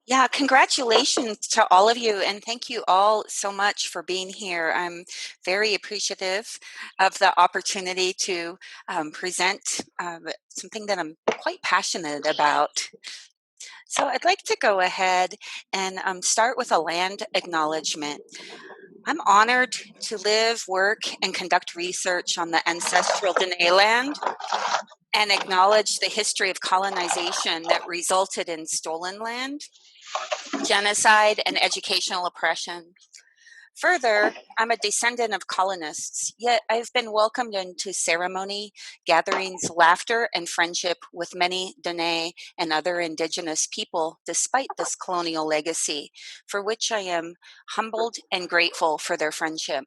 Yeah, congratulations to all of you, and thank you all so much for being here. I'm very appreciative of the opportunity to present something that I'm quite passionate about. So I'd like to go ahead and start with a land acknowledgement. I'm honored to live, work, and conduct research on the ancestral Dene land and acknowledge the history of colonization that resulted in stolen land, genocide, and educational oppression. Further, I'm a descendant of colonists, yet I've been welcomed into ceremony, gatherings, laughter, and friendship with many Dene and other indigenous people despite this colonial legacy, for which I am humbled and grateful for their friendship.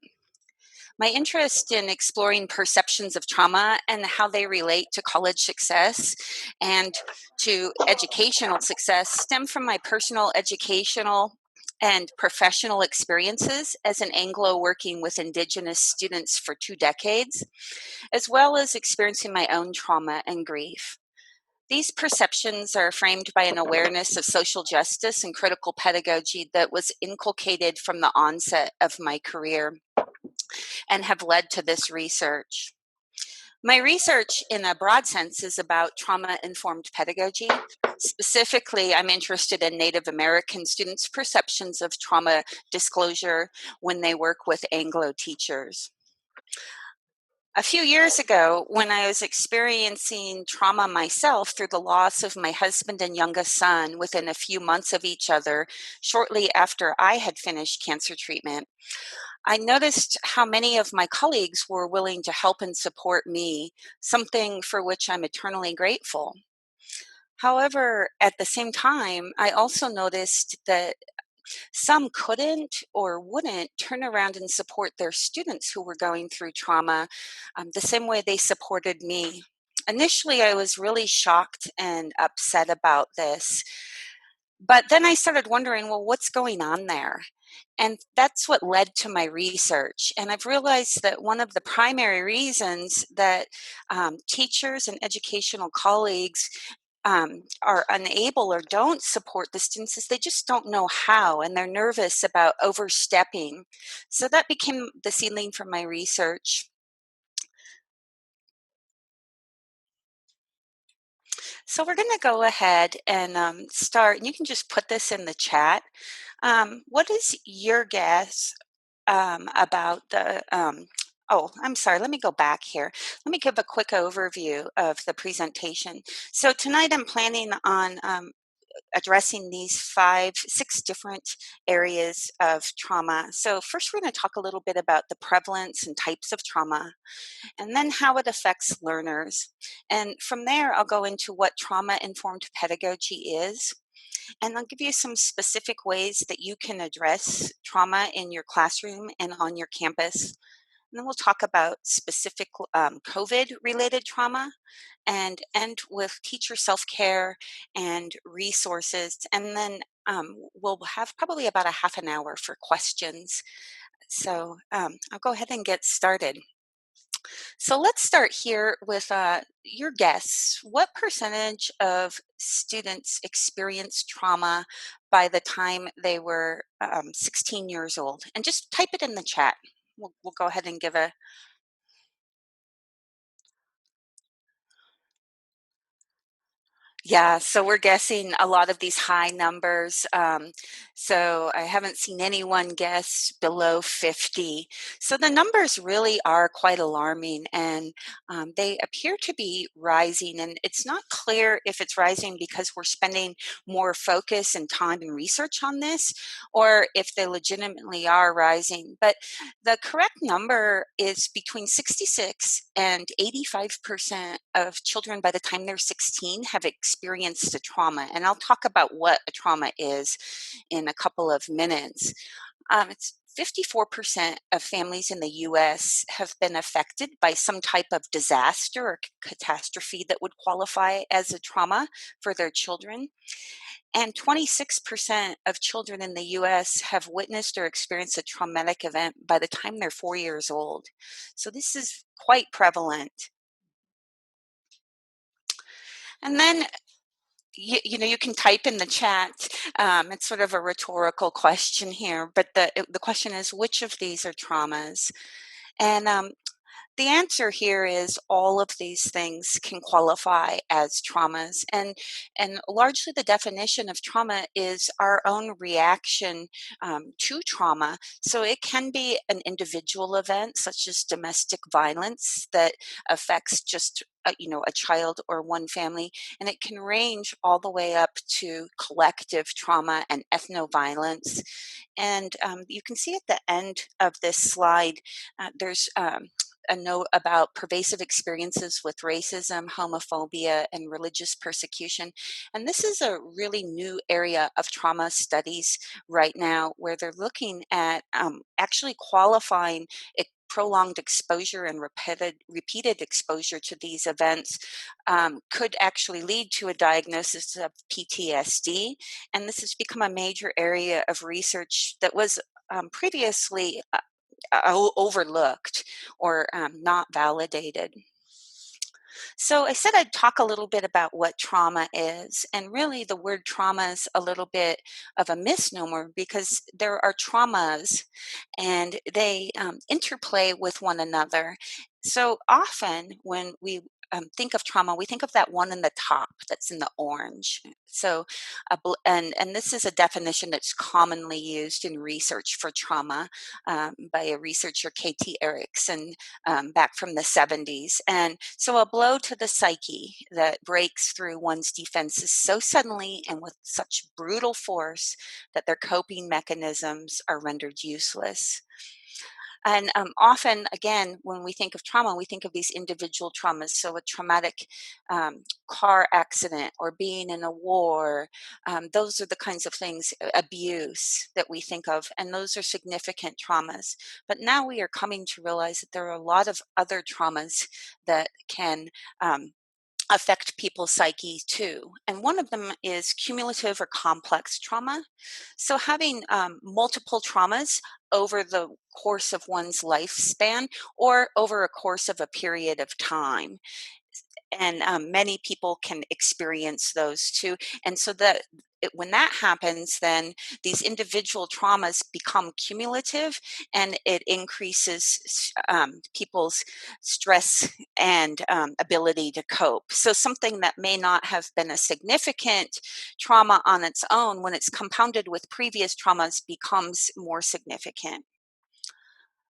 My interest in exploring perceptions of trauma and how they relate to college success and to educational success stem from my personal educational and professional experiences as an Anglo working with Indigenous students for 2 decades, as well as experiencing my own trauma and grief. These perceptions are framed by an awareness of social justice and critical pedagogy that was inculcated from the onset of my career and have led to this research. My research, in a broad sense, is about trauma informed pedagogy. Specifically, I'm interested in Native American students' perceptions of trauma disclosure when they work with Anglo teachers. A few years ago, when I was experiencing trauma myself through the loss of my husband and youngest son within a few months of each other, shortly after I had finished cancer treatment, I noticed how many of my colleagues were willing to help and support me, something for which I'm eternally grateful. However, at the same time, I also noticed that some couldn't or wouldn't turn around and support their students who were going through trauma the same way they supported me. Initially, I was really shocked and upset about this. But then I started wondering, well, what's going on there? And that's what led to my research. And I've realized that one of the primary reasons that teachers and educational colleagues are unable or don't support the students is they just don't know how, and they're nervous about overstepping. So that became the ceiling for my research. So we're going to go ahead and start, and you can just put this in the chat. What is your guess about the oh, I'm sorry, let me go back here. Let me give a quick overview of the presentation. So tonight I'm planning on addressing these six different areas of trauma. So first we're going to talk a little bit about the prevalence and types of trauma, and then how it affects learners. And from there, I'll go into what trauma-informed pedagogy is, and I'll give you some specific ways that you can address trauma in your classroom and on your campus. And then we'll talk about specific COVID related trauma and end with teacher self care and resources. And then we'll have probably about a half an hour for questions. So I'll go ahead and get started. So let's start here with your guess. What percentage of students experienced trauma by the time they were 16 years old? And just type it in the chat. We'll go ahead and give a Yeah, so we're guessing a lot of these high numbers. So I haven't seen anyone guess below 50. So the numbers really are quite alarming, and they appear to be rising. And it's not clear if it's rising because we're spending more focus and time and research on this, or if they legitimately are rising. But the correct number is between 66 and 85% of children by the time they're 16 have experienced a trauma. And I'll talk about what a trauma is in a couple of minutes. It's 54% of families in the US have been affected by some type of disaster or catastrophe that would qualify as a trauma for their children. And 26% of children in the US have witnessed or experienced a traumatic event by the time they're 4 years old. So this is quite prevalent. And then you can type in the chat. It's sort of a rhetorical question here, but the question is, which of these are traumas? And the answer here is all of these things can qualify as traumas, and largely the definition of trauma is our own reaction to trauma. So it can be an individual event, such as domestic violence, that affects just a child or one family, and it can range all the way up to collective trauma and ethno-violence. And you can see at the end of this slide, there's a note about pervasive experiences with racism, homophobia, and religious persecution. And this is a really new area of trauma studies right now, where they're looking at actually qualifying prolonged exposure and repeated exposure to these events could actually lead to a diagnosis of PTSD. And this has become a major area of research that was previously overlooked or not validated. So I said I'd talk a little bit about what trauma is, and really the word trauma is a little bit of a misnomer because there are traumas and they interplay with one another. So often when we think of trauma, we think of that one in the top that's in the orange. So, and this is a definition that's commonly used in research for trauma by a researcher, K.T. Erickson, back from the 70s. And so a blow to the psyche that breaks through one's defenses so suddenly and with such brutal force that their coping mechanisms are rendered useless. And often, again, when we think of trauma, we think of these individual traumas. So a traumatic car accident or being in a war, those are the kinds of things, abuse that we think of, and those are significant traumas. But now we are coming to realize that there are a lot of other traumas that can affect people's psyche too. And one of them is cumulative or complex trauma. So having multiple traumas over the course of one's lifespan or over a course of a period of time. And many people can experience those too. And so when that happens, then these individual traumas become cumulative and it increases people's stress and ability to cope. So something that may not have been a significant trauma on its own, when it's compounded with previous traumas, becomes more significant.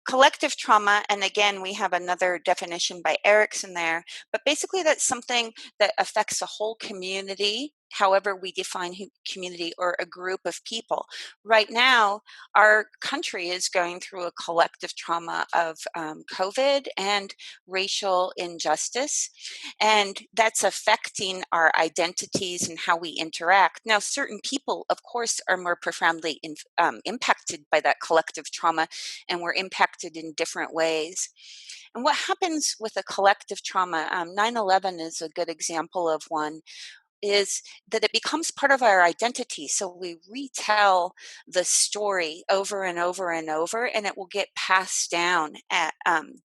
Collective trauma, and again, we have another definition by Erickson there, but basically that's something that affects a whole community, however we define community, or a group of people. Right now, our country is going through a collective trauma of COVID and racial injustice, and that's affecting our identities and how we interact. Now, certain people, of course, are more profoundly impacted by that collective trauma, and we're impacted in different ways. And what happens with a collective trauma, 9/11 is a good example of one, is that it becomes part of our identity. So we retell the story over and over and over, and it will get passed down at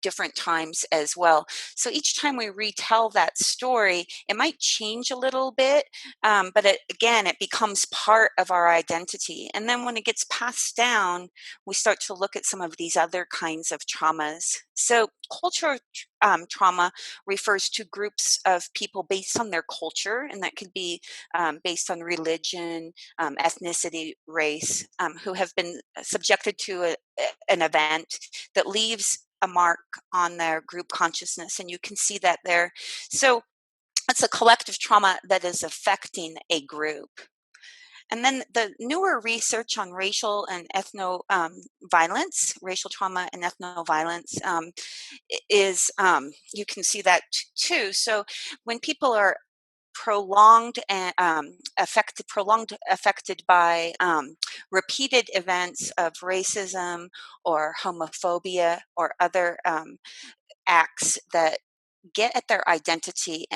different times as well. So each time we retell that story, it might change a little bit, but again, it becomes part of our identity. And then when it gets passed down, we start to look at some of these other kinds of traumas. So cultural trauma refers to groups of people based on their culture, and that could be based on religion, ethnicity, race, who have been subjected to an event that leaves a mark on their group consciousness, and you can see that there. So it's a collective trauma that is affecting a group. And then the newer research on racial and ethno violence, racial trauma and ethno violence, is you can see that too. So when people are prolonged and affected by repeated events of racism or homophobia or other acts that get at their identity,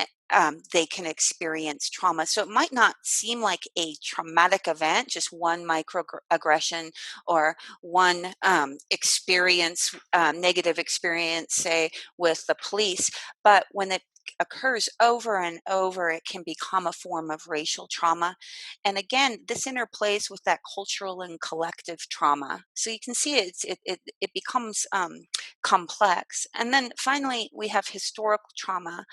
they can experience trauma. So it might not seem like a traumatic event, just one microaggression or one experience, negative experience, say, with the police. But when it occurs over and over, it can become a form of racial trauma. And again, this interplays with that cultural and collective trauma. So you can see it becomes complex. And then finally, we have historical trauma.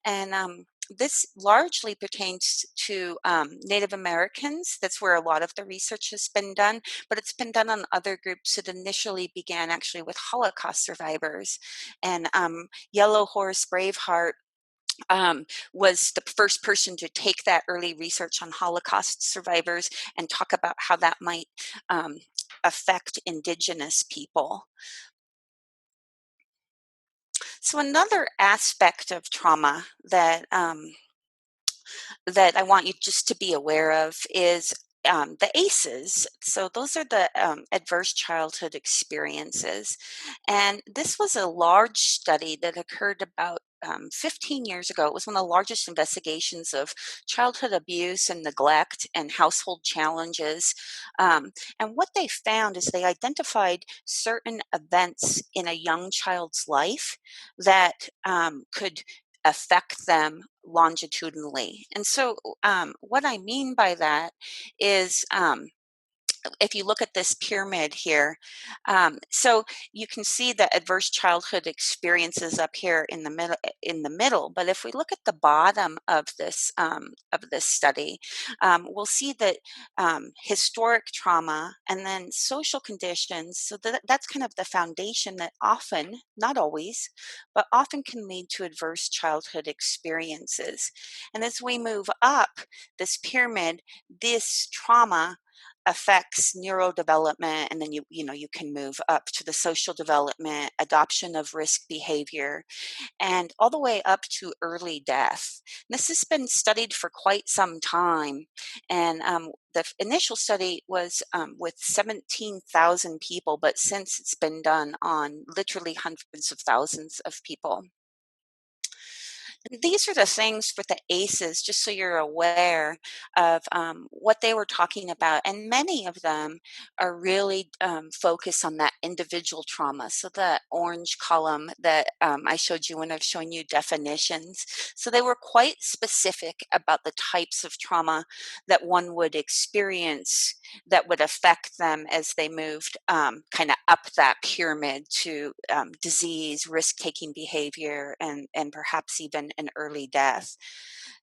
And this largely pertains to Native Americans. That's where a lot of the research has been done, but it's been done on other groups. It initially began actually with Holocaust survivors. And Yellow Horse Braveheart was the first person to take that early research on Holocaust survivors and talk about how that might affect Indigenous people. So another aspect of trauma that I want you just to be aware of is the ACEs. So those are the adverse childhood experiences. And this was a large study that occurred about 15 years ago. It was one of the largest investigations of childhood abuse and neglect and household challenges. And what they found is they identified certain events in a young child's life that could affect them longitudinally. And so, what I mean by that is, if you look at this pyramid here, so you can see the adverse childhood experiences up here in the middle. In the middle, but if we look at the bottom of this study, we'll see that historic trauma and then social conditions. So that's kind of the foundation that often, not always, but often can lead to adverse childhood experiences. And as we move up this pyramid, this trauma affects neurodevelopment, and then you can move up to the social development, adoption of risk behavior, and all the way up to early death. This has been studied for quite some time, and the initial study was with 17,000 people, but since it's been done on literally hundreds of thousands of people. These are the things for the ACEs, just so you're aware of what they were talking about. And many of them are really focused on that individual trauma. So the orange column that I showed you when I've shown you definitions. So they were quite specific about the types of trauma that one would experience that would affect them as they moved kind of up that pyramid to disease, risk-taking behavior, and perhaps even an early death.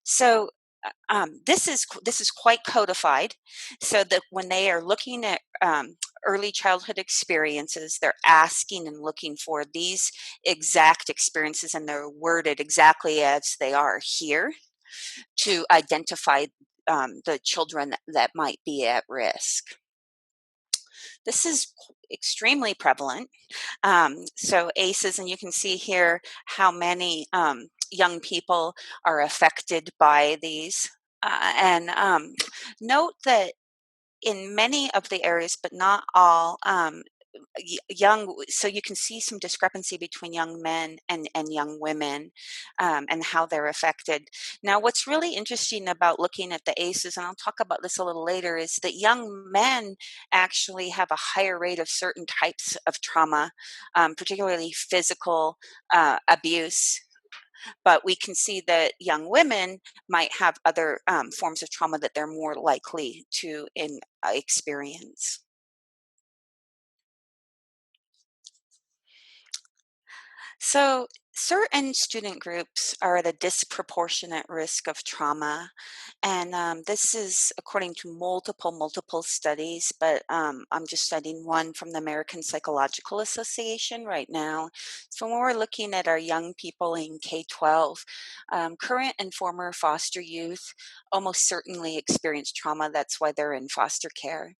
So this is quite codified, so that when they are looking at early childhood experiences, they're asking and looking for these exact experiences, and they're worded exactly as they are here to identify the children that might be at risk. This is extremely prevalent. So ACEs, and you can see here how many young people are affected by these. And note that in many of the areas, but not all, young, so you can see some discrepancy between young men and young women, and how they're affected. Now, what's really interesting about looking at the ACEs, and I'll talk about this a little later, is that young men actually have a higher rate of certain types of trauma, particularly physical abuse. But we can see that young women might have other forms of trauma that they're more likely to experience. So, certain student groups are at a disproportionate risk of trauma. And this is according to multiple studies, but I'm just studying one from the American Psychological Association right now. So, when we're looking at our young people in K 12, current and former foster youth almost certainly experience trauma. That's why they're in foster care.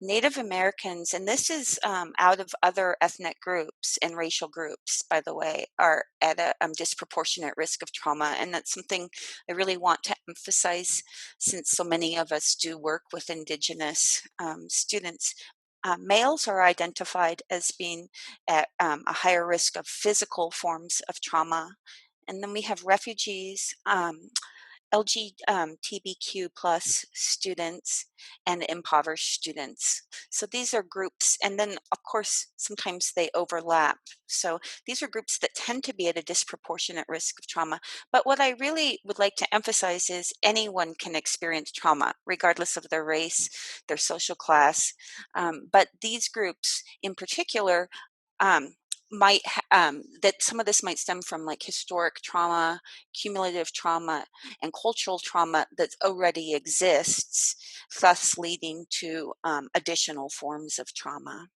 Native Americans, and this is out of other ethnic groups and racial groups, by the way, are at a disproportionate risk of trauma. And that's something I really want to emphasize since so many of us do work with Indigenous students. Males are identified as being at a higher risk of physical forms of trauma. And then we have refugees. LGBTQ plus students and impoverished students. So these are groups, and then of course, sometimes they overlap. So these are groups that tend to be at a disproportionate risk of trauma. But what I really would like to emphasize is anyone can experience trauma, regardless of their race, their social class. But these groups in particular, um, that some of this might stem from like historic trauma, cumulative trauma, and cultural trauma that already exists, thus leading to additional forms of trauma.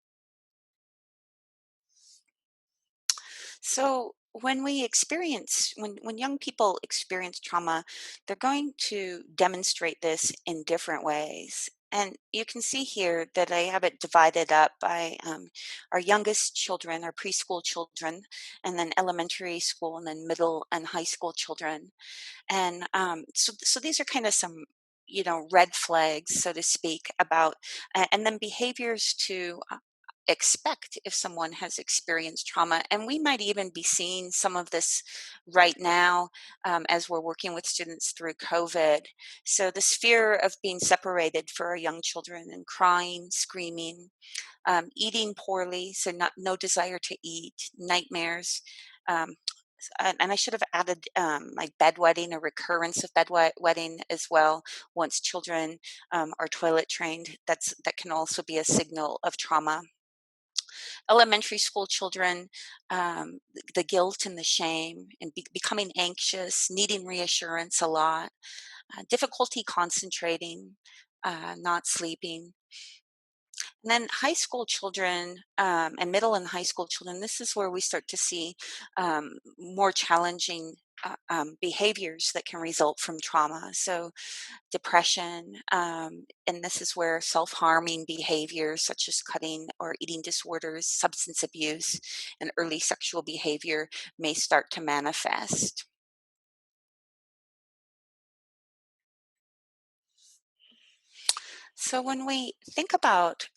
So when young people experience trauma, they're going to demonstrate this in different ways. And you can see here that I have it divided up by our youngest children, our preschool children, and then elementary school, and then middle and high school children. And so these are kind of some, red flags, so to speak, about, and then behaviors to expect if someone has experienced trauma. And we might even be seeing some of this right now as we're working with students through COVID. So this fear of being separated for our young children, and crying, screaming, eating poorly, so no desire to eat, nightmares. Um, and I should have added like bedwetting, a recurrence of bedwetting as well. Once children are toilet trained, that can also be a signal of trauma. Elementary school children, the guilt and the shame, and becoming anxious, needing reassurance a lot, difficulty concentrating, not sleeping. And then high school children, and middle and high school children, this is where we start to see more challenging behaviors that can result from trauma. So depression, and this is where self-harming behaviors such as cutting or eating disorders, substance abuse, and early sexual behavior may start to manifest. So when we think about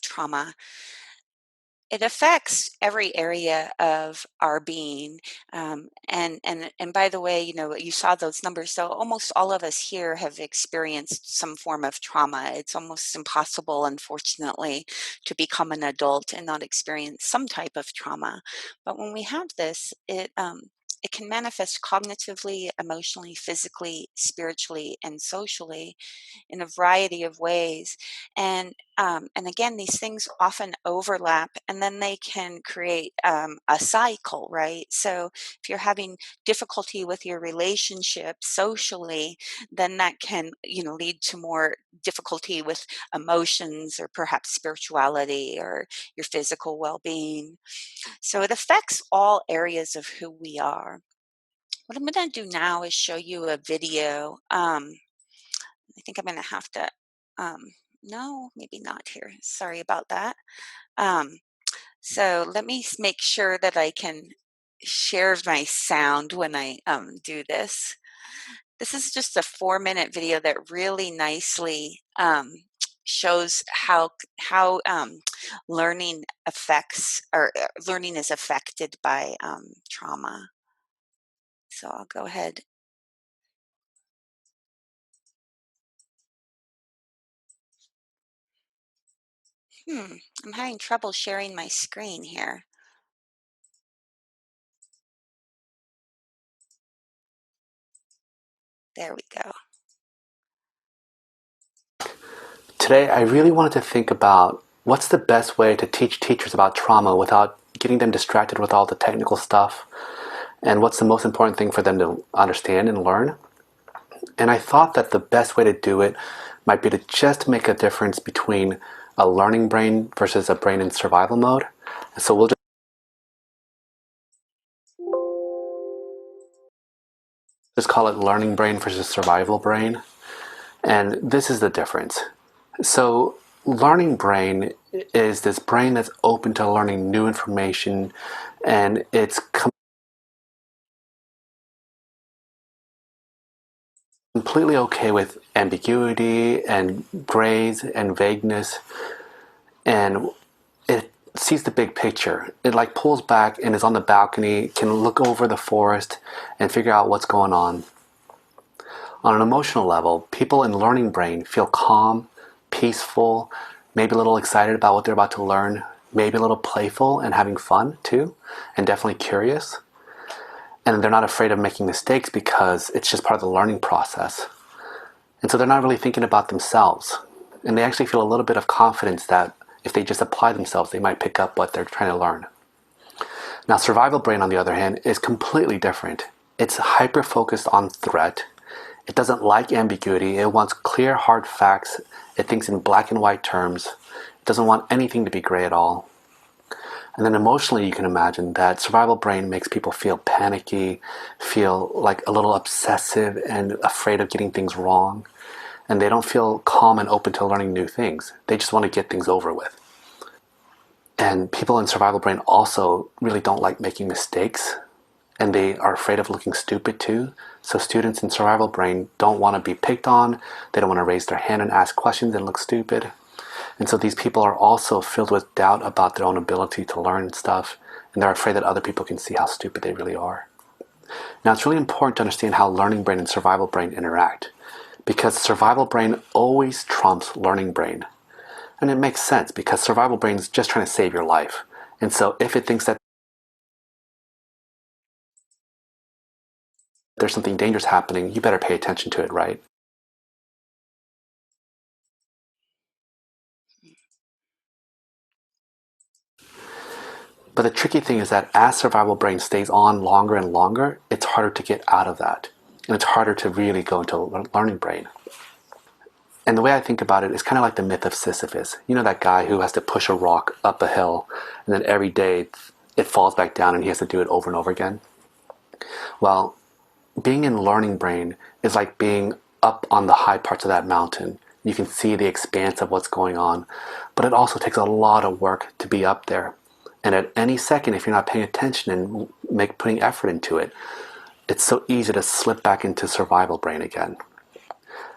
trauma, it affects every area of our being, and by the way, you saw those numbers. So almost all of us here have experienced some form of trauma. It's almost impossible, unfortunately, to become an adult and not experience some type of trauma. But when we have this, it can manifest cognitively, emotionally, physically, spiritually, and socially in a variety of ways. And again, these things often overlap, and then they can create a cycle, right? So if you're having difficulty with your relationship socially, then that can, lead to more difficulty with emotions, or perhaps spirituality, or your physical well-being. So it affects all areas of who we are. What I'm going to do now is show you a video. I think I'm going to have to, um, no, maybe not here. Sorry about that. Um, so let me make sure that I can share my sound when I do this. This is just a 4-minute video that really nicely shows how learning affects, or learning is affected by trauma. So I'll go ahead. I'm having trouble sharing my screen here. There we go. Today, I really wanted to think about what's the best way to teach teachers about trauma without getting them distracted with all the technical stuff, and what's the most important thing for them to understand and learn. And I thought that the best way to do it might be to just make a difference between a learning brain versus a brain in survival mode. So we'll just call it learning brain versus survival brain. And this is the difference. So, learning brain is this brain that's open to learning new information, and it's completely okay with ambiguity and grays and vagueness, and it sees the big picture. It like pulls back and is on the balcony, can look over the forest and figure out what's going on. On an emotional level, people in learning brain feel calm, peaceful, maybe a little excited about what they're about to learn, maybe a little playful and having fun too, and definitely curious. And they're not afraid of making mistakes because it's just part of the learning process. And so they're not really thinking about themselves. And they actually feel a little bit of confidence that if they just apply themselves, they might pick up what they're trying to learn. Now, survival brain, on the other hand, is completely different. It's hyper focused on threat. It doesn't like ambiguity. It wants clear, hard facts. It thinks in black and white terms. It doesn't want anything to be gray at all. And then emotionally, you can imagine that survival brain makes people feel panicky, feel like a little obsessive and afraid of getting things wrong. And they don't feel calm and open to learning new things. They just want to get things over with. And people in survival brain also really don't like making mistakes, and they are afraid of looking stupid too. So students in survival brain don't want to be picked on. They don't want to raise their hand and ask questions and look stupid. And so these people are also filled with doubt about their own ability to learn stuff, and they're afraid that other people can see how stupid they really are. Now, it's really important to understand how learning brain and survival brain interact, because survival brain always trumps learning brain. And it makes sense because survival brain is just trying to save your life. And so if it thinks that there's something dangerous happening, you better pay attention to it, right? But the tricky thing is that as survival brain stays on longer and longer, it's harder to get out of that. And it's harder to really go into learning brain. And the way I think about it is kind of like the myth of Sisyphus. You know, that guy who has to push a rock up a hill, and then every day it falls back down and he has to do it over and over again? Well, being in learning brain is like being up on the high parts of that mountain. You can see the expanse of what's going on, but it also takes a lot of work to be up there. And at any second, if you're not paying attention and putting effort into it, it's so easy to slip back into survival brain again.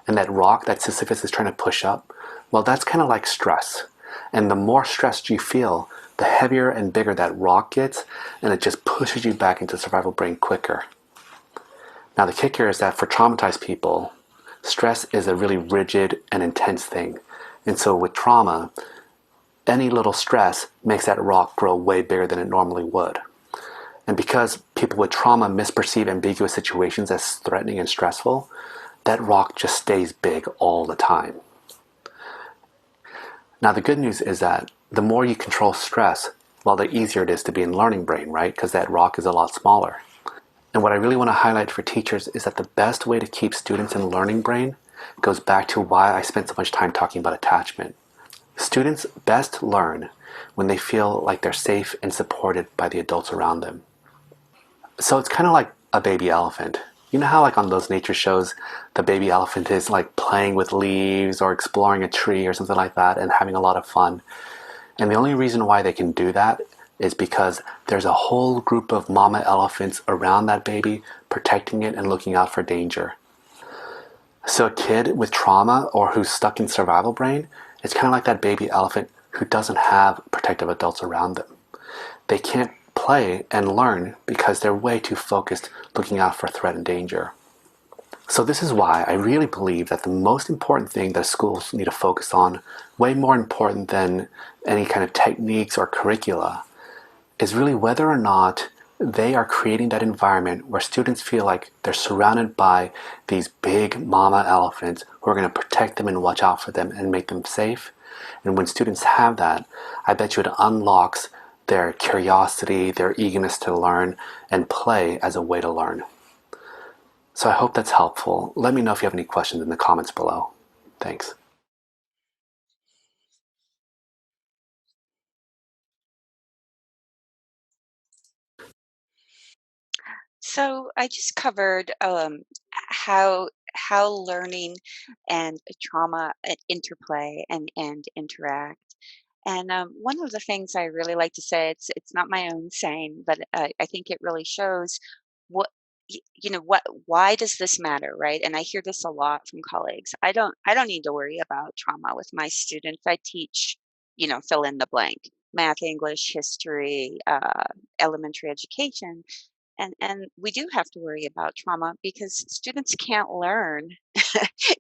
And that rock that Sisyphus is trying to push up, well, that's kind of like stress. And the more stressed you feel, the heavier and bigger that rock gets, and it just pushes you back into survival brain quicker. Now, the kicker is that for traumatized people, stress is a really rigid and intense thing. And so with trauma, any little stress makes that rock grow way bigger than it normally would. And because people with trauma misperceive ambiguous situations as threatening and stressful, that rock just stays big all the time. Now, the good news is that the more you control stress, well, the easier it is to be in learning brain, right? Because that rock is a lot smaller. And what I really want to highlight for teachers is that the best way to keep students in learning brain goes back to why I spent so much time talking about attachment. Students best learn when they feel like they're safe and supported by the adults around them. So it's kind of like a baby elephant. You know how like on those nature shows, the baby elephant is like playing with leaves or exploring a tree or something like that and having a lot of fun. And the only reason why they can do that is because there's a whole group of mama elephants around that baby protecting it and looking out for danger. So a kid with trauma or who's stuck in survival brain, it's kind of like that baby elephant who doesn't have protective adults around them. They can't play and learn because they're way too focused looking out for threat and danger. So this is why I really believe that the most important thing that schools need to focus on, way more important than any kind of techniques or curricula, is really whether or not they are creating that environment where students feel like they're surrounded by these big mama elephants who are going to protect them and watch out for them and make them safe. And when students have that, I bet you it unlocks their curiosity, their eagerness to learn, and play as a way to learn. So I hope that's helpful. Let me know if you have any questions in the comments below. Thanks. So I just covered how learning and trauma interplay and interact. And one of the things I really like to say, it's not my own saying, but I think it really shows what what why does this matter, right? And I hear this a lot from colleagues. I don't need to worry about trauma with my students. I teach, fill in the blank, math, English, history, elementary education. And we do have to worry about trauma because students can't learn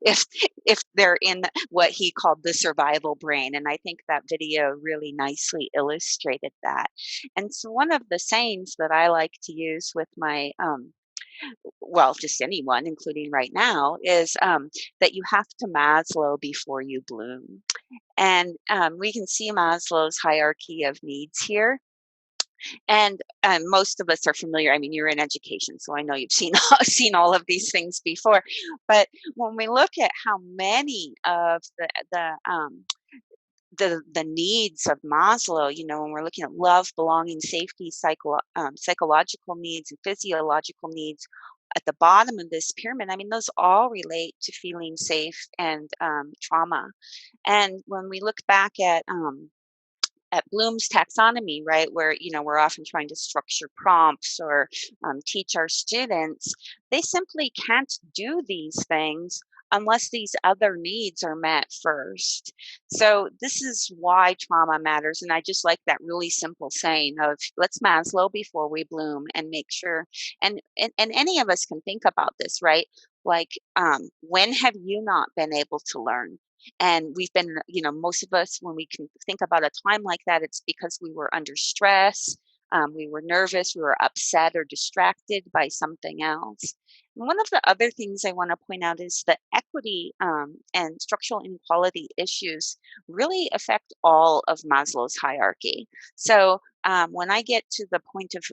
if if they're in what he called the survival brain, and I think that video really nicely illustrated that. And so one of the sayings that I like to use with my well, just anyone, including right now, is that you have to Maslow before you bloom. And we can see Maslow's hierarchy of needs here. And most of us are familiar. I mean, you're in education, so I know you've seen seen all of these things before. But when we look at how many of the needs of Maslow, when we're looking at love, belonging, safety, psychological needs, and physiological needs at the bottom of this pyramid, I mean, those all relate to feeling safe and trauma. And when we look back at Bloom's taxonomy, right, where we're often trying to structure prompts or teach our students, they simply can't do these things unless these other needs are met first. So this is why trauma matters, and I just like that really simple saying of let's Maslow before we bloom and make sure. And any of us can think about this, right? Like, when have you not been able to learn? And we've been, most of us, when we can think about a time like that, it's because we were under stress, we were nervous, we were upset or distracted by something else. And one of the other things I want to point out is that equity and structural inequality issues really affect all of Maslow's hierarchy. So when I get to the point of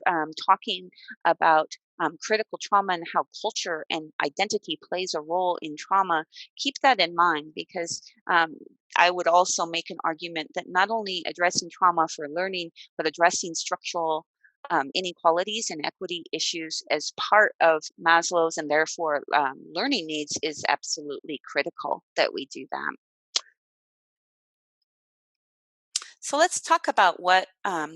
talking about critical trauma and how culture and identity plays a role in trauma, keep that in mind because I would also make an argument that not only addressing trauma for learning, but addressing structural inequalities and equity issues as part of Maslow's and therefore learning needs is absolutely critical that we do that. So let's talk about what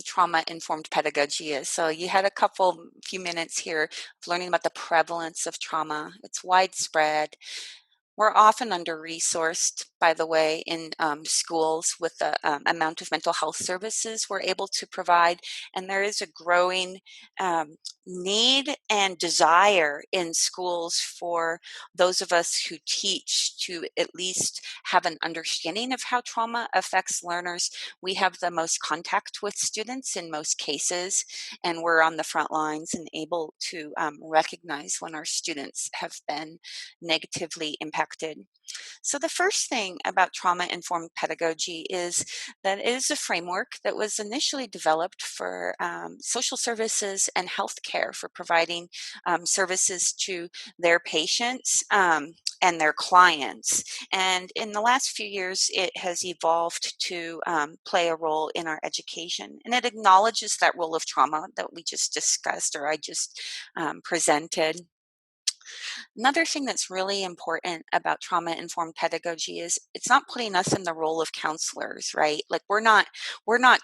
trauma-informed pedagogy is. So you had few minutes here of learning about the prevalence of trauma. It's widespread. We're often under-resourced, by the way, in schools with the amount of mental health services we're able to provide, and there is a growing need and desire in schools for those of us who teach to at least have an understanding of how trauma affects learners. We have the most contact with students in most cases, and we're on the front lines and able to recognize when our students have been negatively impacted. So, the first thing about trauma informed pedagogy is that it is a framework that was initially developed for social services and healthcare for providing services to their patients. And their clients. And in the last few years, it has evolved to play a role in our education. And it acknowledges that role of trauma that we just discussed or I just presented. Another thing that's really important about trauma-informed pedagogy is it's not putting us in the role of counselors, right? Like we're not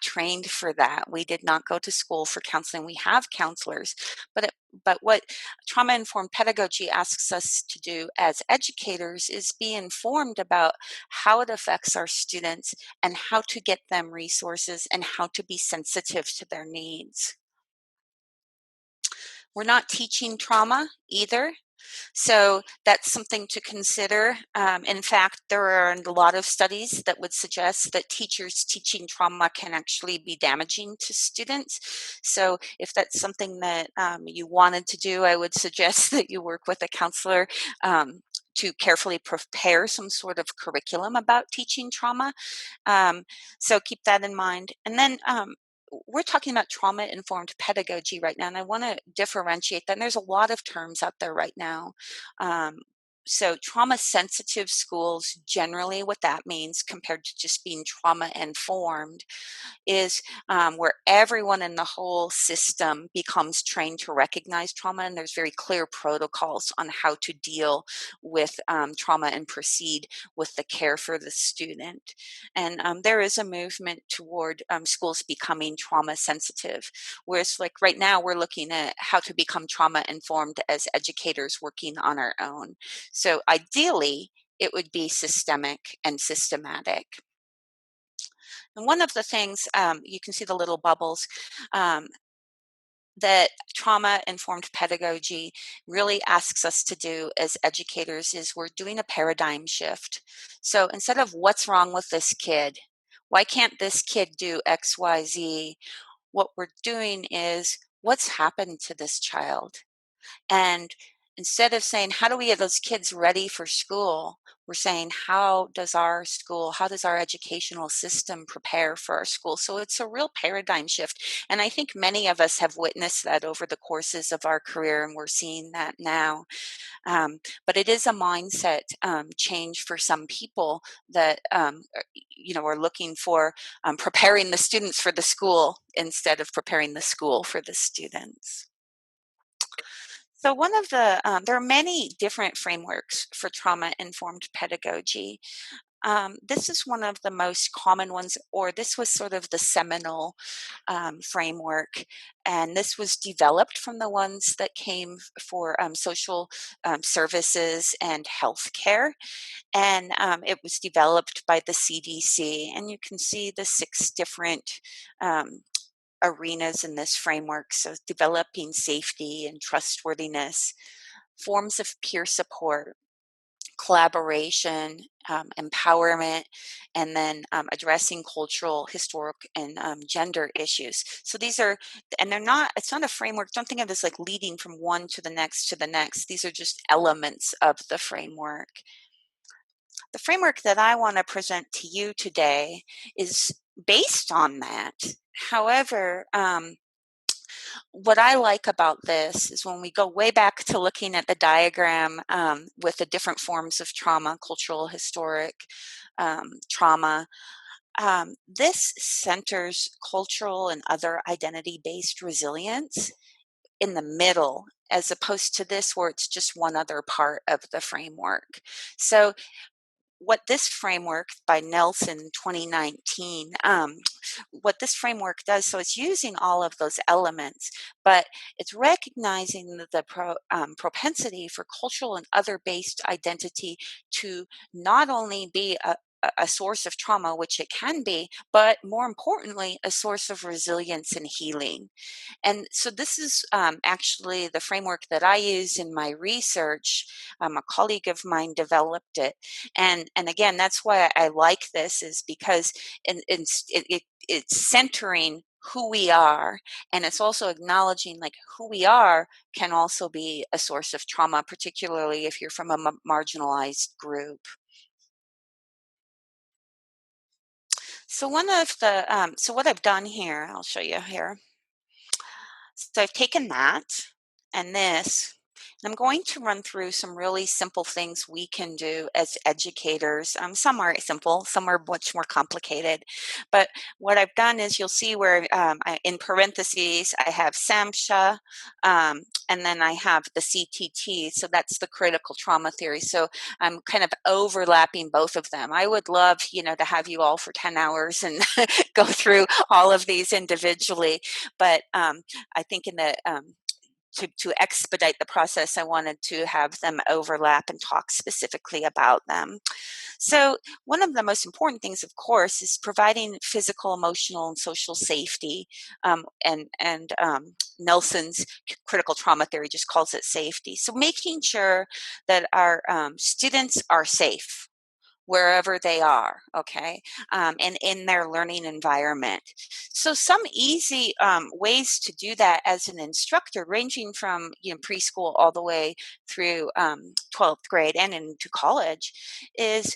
trained for that. We did not go to school for counseling. We have counselors, but what trauma-informed pedagogy asks us to do as educators is be informed about how it affects our students and how to get them resources and how to be sensitive to their needs. We're not teaching trauma either. So that's something to consider. In fact, there are a lot of studies that would suggest that teachers teaching trauma can actually be damaging to students. So if that's something that you wanted to do, I would suggest that you work with a counselor to carefully prepare some sort of curriculum about teaching trauma. Um, so keep that in mind. And then we're talking about trauma-informed pedagogy right now, and I want to differentiate that. And there's a lot of terms out there right now. Um, so trauma-sensitive schools, generally what that means compared to just being trauma-informed, is where everyone in the whole system becomes trained to recognize trauma, and there's very clear protocols on how to deal with trauma and proceed with the care for the student. And there is a movement toward schools becoming trauma sensitive, whereas like right now we're looking at how to become trauma informed as educators working on our own. So ideally, it would be systemic and systematic. And one of the things, you can see the little bubbles, um, that trauma-informed pedagogy really asks us to do as educators is we're doing a paradigm shift. So instead of what's wrong with this kid, why can't this kid do X, Y, Z? What we're doing is what's happened to this child? And instead of saying, how do we get those kids ready for school? We're saying, how does our school, how does our educational system prepare for our school? So it's a real paradigm shift. And I think many of us have witnessed that over the courses of our career, and we're seeing that now. But it is a mindset change for some people that, are looking for preparing the students for the school instead of preparing the school for the students. So one of there are many different frameworks for trauma-informed pedagogy. This is one of the most common ones, or this was sort of the seminal framework, and this was developed from the ones that came for social services and healthcare, and it was developed by the CDC, and you can see the 6 different um, arenas in this framework. So developing safety and trustworthiness, forms of peer support, collaboration, empowerment, and then addressing cultural, historic, and gender issues. So these are, and they're not, it's not a framework. Don't think of this like leading from one to the next to the next. These are just elements of the framework. The framework that I want to present to you today is based on that. However, what I like about this is when we go way back to looking at the diagram with the different forms of trauma, cultural, historic trauma, this centers cultural and other identity-based resilience in the middle, as opposed to this where it's just one other part of the framework. So what this framework by Nelson 2019, what this framework does, so it's using all of those elements, but it's recognizing the propensity for cultural and other based identity to not only be a source of trauma, which it can be, but more importantly, a source of resilience and healing. And so this is actually the framework that I use in my research. A colleague of mine developed it. And again, that's why I like this, is because it's centering who we are, and it's also acknowledging like who we are can also be a source of trauma, particularly if you're from a marginalized group. So one of the so what I've done here, I'll show you here. So I've taken that and this, and I'm going to run through some really simple things we can do as educators. Some are simple, some are much more complicated. But what I've done is you'll see where in parentheses, I have SAMHSA, and then I have the CTT. So that's the critical trauma theory. So I'm kind of overlapping both of them. I would love, to have you all for 10 hours and go through all of these individually. But I think in the to expedite the process, I wanted to have them overlap and talk specifically about them. So one of the most important things, of course, is providing physical, emotional, and social safety. And Nelson's critical trauma theory just calls it safety. So making sure that our students are safe wherever they are, okay, and in their learning environment. So some easy ways to do that as an instructor, ranging from preschool all the way through 12th grade and into college, is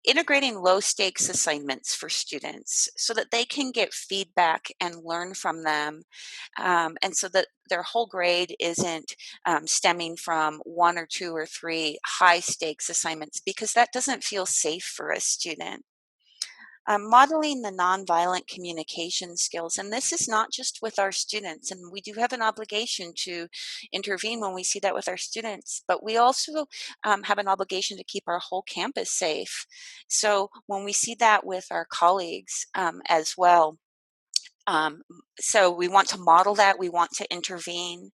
integrating low stakes assignments for students so that they can get feedback and learn from them, and so that their whole grade isn't stemming from 1 or 2 or 3 high stakes assignments, because that doesn't feel safe for a student. Modeling the nonviolent communication skills, and this is not just with our students, and we do have an obligation to intervene when we see that with our students, but we also have an obligation to keep our whole campus safe. So when we see that with our colleagues as well, so we want to model that, we want to intervene.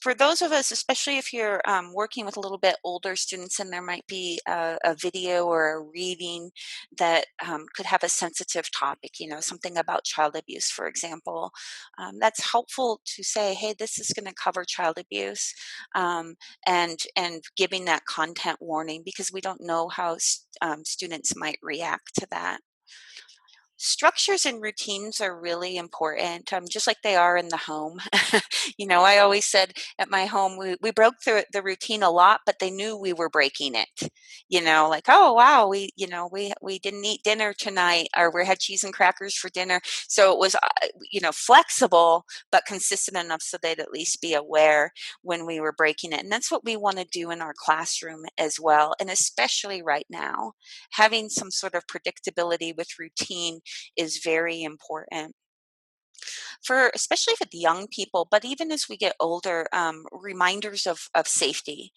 for those of us, especially if you're working with a little bit older students and there might be a video or a reading that could have a sensitive topic, something about child abuse, for example, that's helpful to say, hey, this is going to cover child abuse, and giving that content warning because we don't know how students might react to that. Structures and routines are really important, just like they are in the home. I always said at my home, we broke the routine a lot, but they knew we were breaking it. Like, oh, wow, we didn't eat dinner tonight, or we had cheese and crackers for dinner. So it was, flexible, but consistent enough so they'd at least be aware when we were breaking it. And that's what we want to do in our classroom as well. And especially right now, having some sort of predictability with routine is very important for especially with young people, but even as we get older, reminders of safety.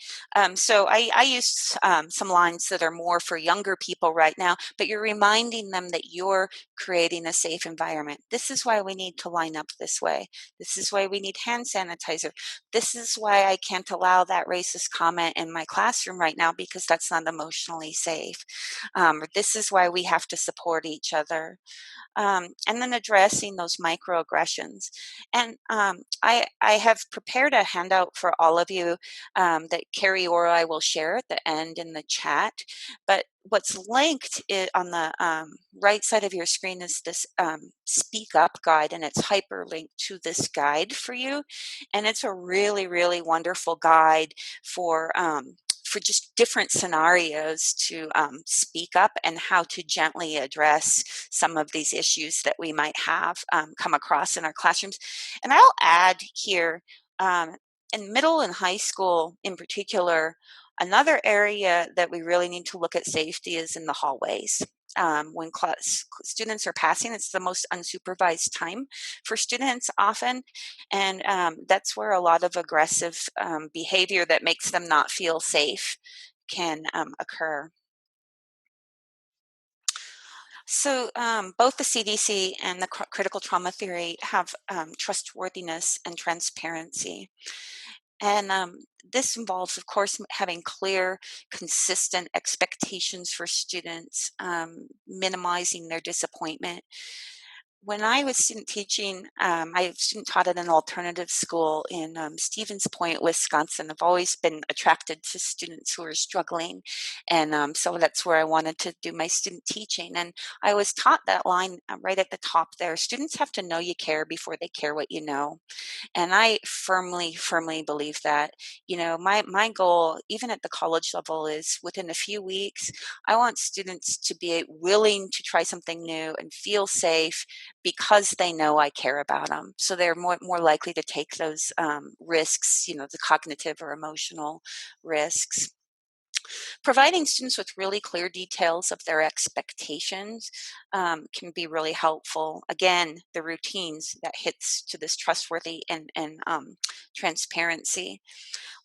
So I use some lines that are more for younger people right now, but you're reminding them that you're creating a safe environment. This is why we need to line up this way. This is why we need hand sanitizer. This is why I can't allow that racist comment in my classroom right now because that's not emotionally safe. This is why we have to support each other, and then addressing those microaggressions. And I have prepared a handout for all of you that Carrie or I will share at the end in the chat. But what's linked on the right side of your screen is this Speak Up guide, and it's hyperlinked to this guide for you. And it's a really, really wonderful guide for just different scenarios to speak up and how to gently address some of these issues that we might have come across in our classrooms. And I'll add here, in middle and high school in particular, another area that we really need to look at safety is in the hallways. When students are passing, it's the most unsupervised time for students often, and that's where a lot of aggressive behavior that makes them not feel safe can occur. So both the CDC and the critical trauma theory have trustworthiness and transparency. And this involves, of course, having clear, consistent expectations for students, minimizing their disappointment. When I was student teaching, I student taught at an alternative school in Stevens Point, Wisconsin. I've always been attracted to students who are struggling, and so that's where I wanted to do my student teaching. And I was taught that line right at the top there: students have to know you care before they care what you know. And I firmly, firmly believe that. My goal, even at the college level, is within a few weeks, I want students to be willing to try something new and feel safe because they know I care about them. So they're more likely to take those risks, the cognitive or emotional risks. Providing students with really clear details of their expectations can be really helpful. Again, the routines that hits to this trustworthy and transparency.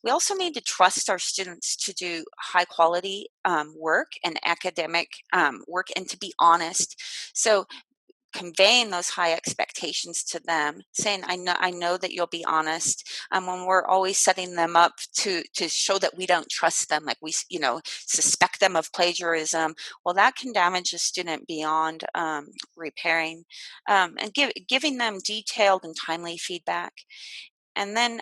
We also need to trust our students to do high quality work and academic work and to be honest. So conveying those high expectations to them, saying, I know that you'll be honest. When we're always setting them up to show that we don't trust them, like we suspect them of plagiarism, well, that can damage a student beyond repairing. And giving them detailed and timely feedback, and then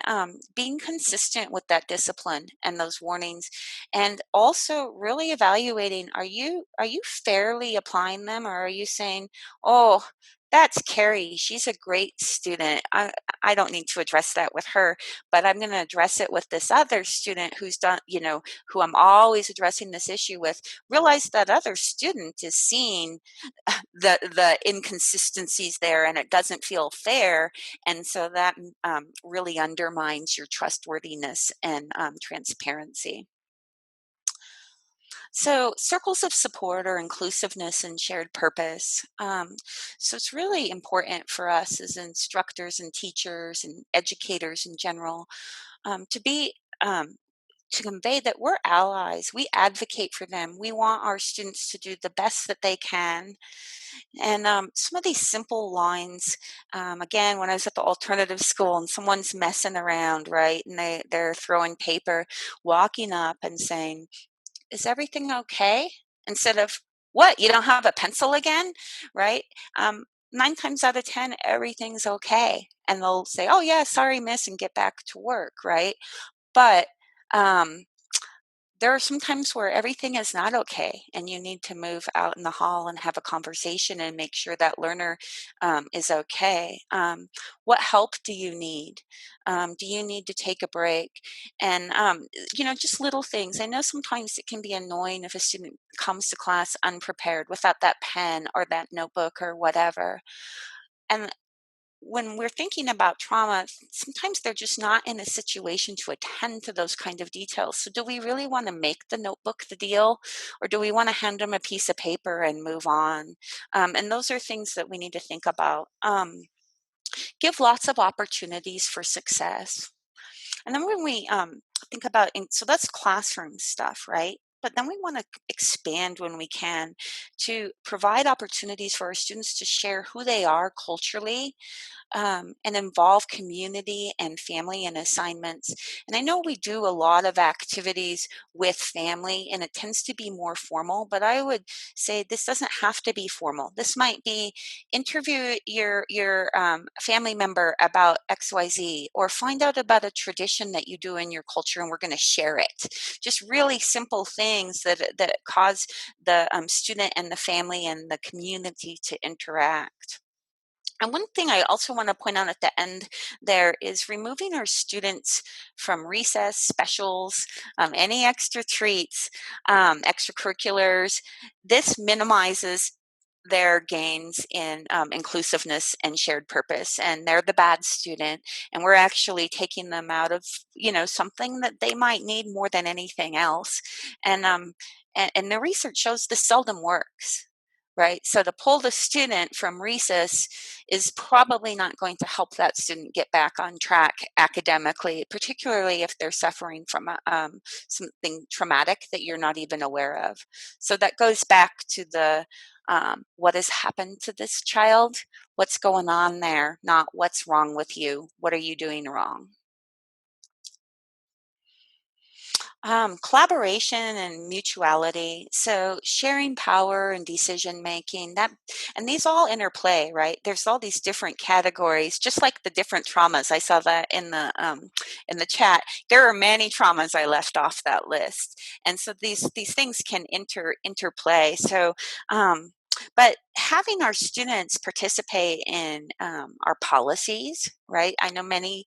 being consistent with that discipline and those warnings, and also really evaluating, are you fairly applying them, or are you saying, oh, that's Carrie, she's a great student, I don't need to address that with her, but I'm going to address it with this other student who's done, who I'm always addressing this issue with. Realize that other student is seeing the inconsistencies there, and it doesn't feel fair, and so that really undermines your trustworthiness and transparency. So circles of support or inclusiveness and shared purpose. So it's really important for us as instructors and teachers and educators in general, to be to convey that we're allies. We advocate for them. We want our students to do the best that they can. And some of these simple lines, again, when I was at the alternative school and someone's messing around, right, and they're throwing paper, walking up and saying, "Is everything okay?" Instead of, "What, you don't have a pencil again?" Right? Um, 9 times out of 10, everything's okay. And they'll say, "Oh, yeah, sorry, miss," and get back to work, right? But um, there are some times where everything is not okay, and you need to move out in the hall and have a conversation and make sure that learner is okay. What help do you need? Do you need to take a break? And just little things. I know sometimes it can be annoying if a student comes to class unprepared without that pen or that notebook or whatever. And when we're thinking about trauma, sometimes they're just not in a situation to attend to those kind of details. So, do we really want to make the notebook the deal, or do we want to hand them a piece of paper and move on? And those are things that we need to think about. Give lots of opportunities for success. And then when we think about, so that's classroom stuff, right? But then we want to expand when we can to provide opportunities for our students to share who they are culturally, and involve community and family in assignments. And I know we do a lot of activities with family, and it tends to be more formal, but I would say this doesn't have to be formal. This might be interview your family member about XYZ, or find out about a tradition that you do in your culture, and we're going to share it. Just really simple things that cause the student and the family and the community to interact. And one thing I also want to point out at the end there is removing our students from recess, specials, any extra treats, extracurriculars. This minimizes their gains in inclusiveness and shared purpose, and they're the bad student, and we're actually taking them out of something that they might need more than anything else. And the research shows this seldom works, right? So to pull the student from recess is probably not going to help that student get back on track academically, particularly if they're suffering from something traumatic that you're not even aware of. So that goes back to the what has happened to this child, what's going on there, not what's wrong with you, what are you doing wrong. Collaboration and mutuality. So sharing power and decision making, that, and these all interplay, right? There's all these different categories, just like the different traumas. I saw that in the chat. There are many traumas I left off that list, and so these things can interplay. So. But having our students participate in our policies, right? I know many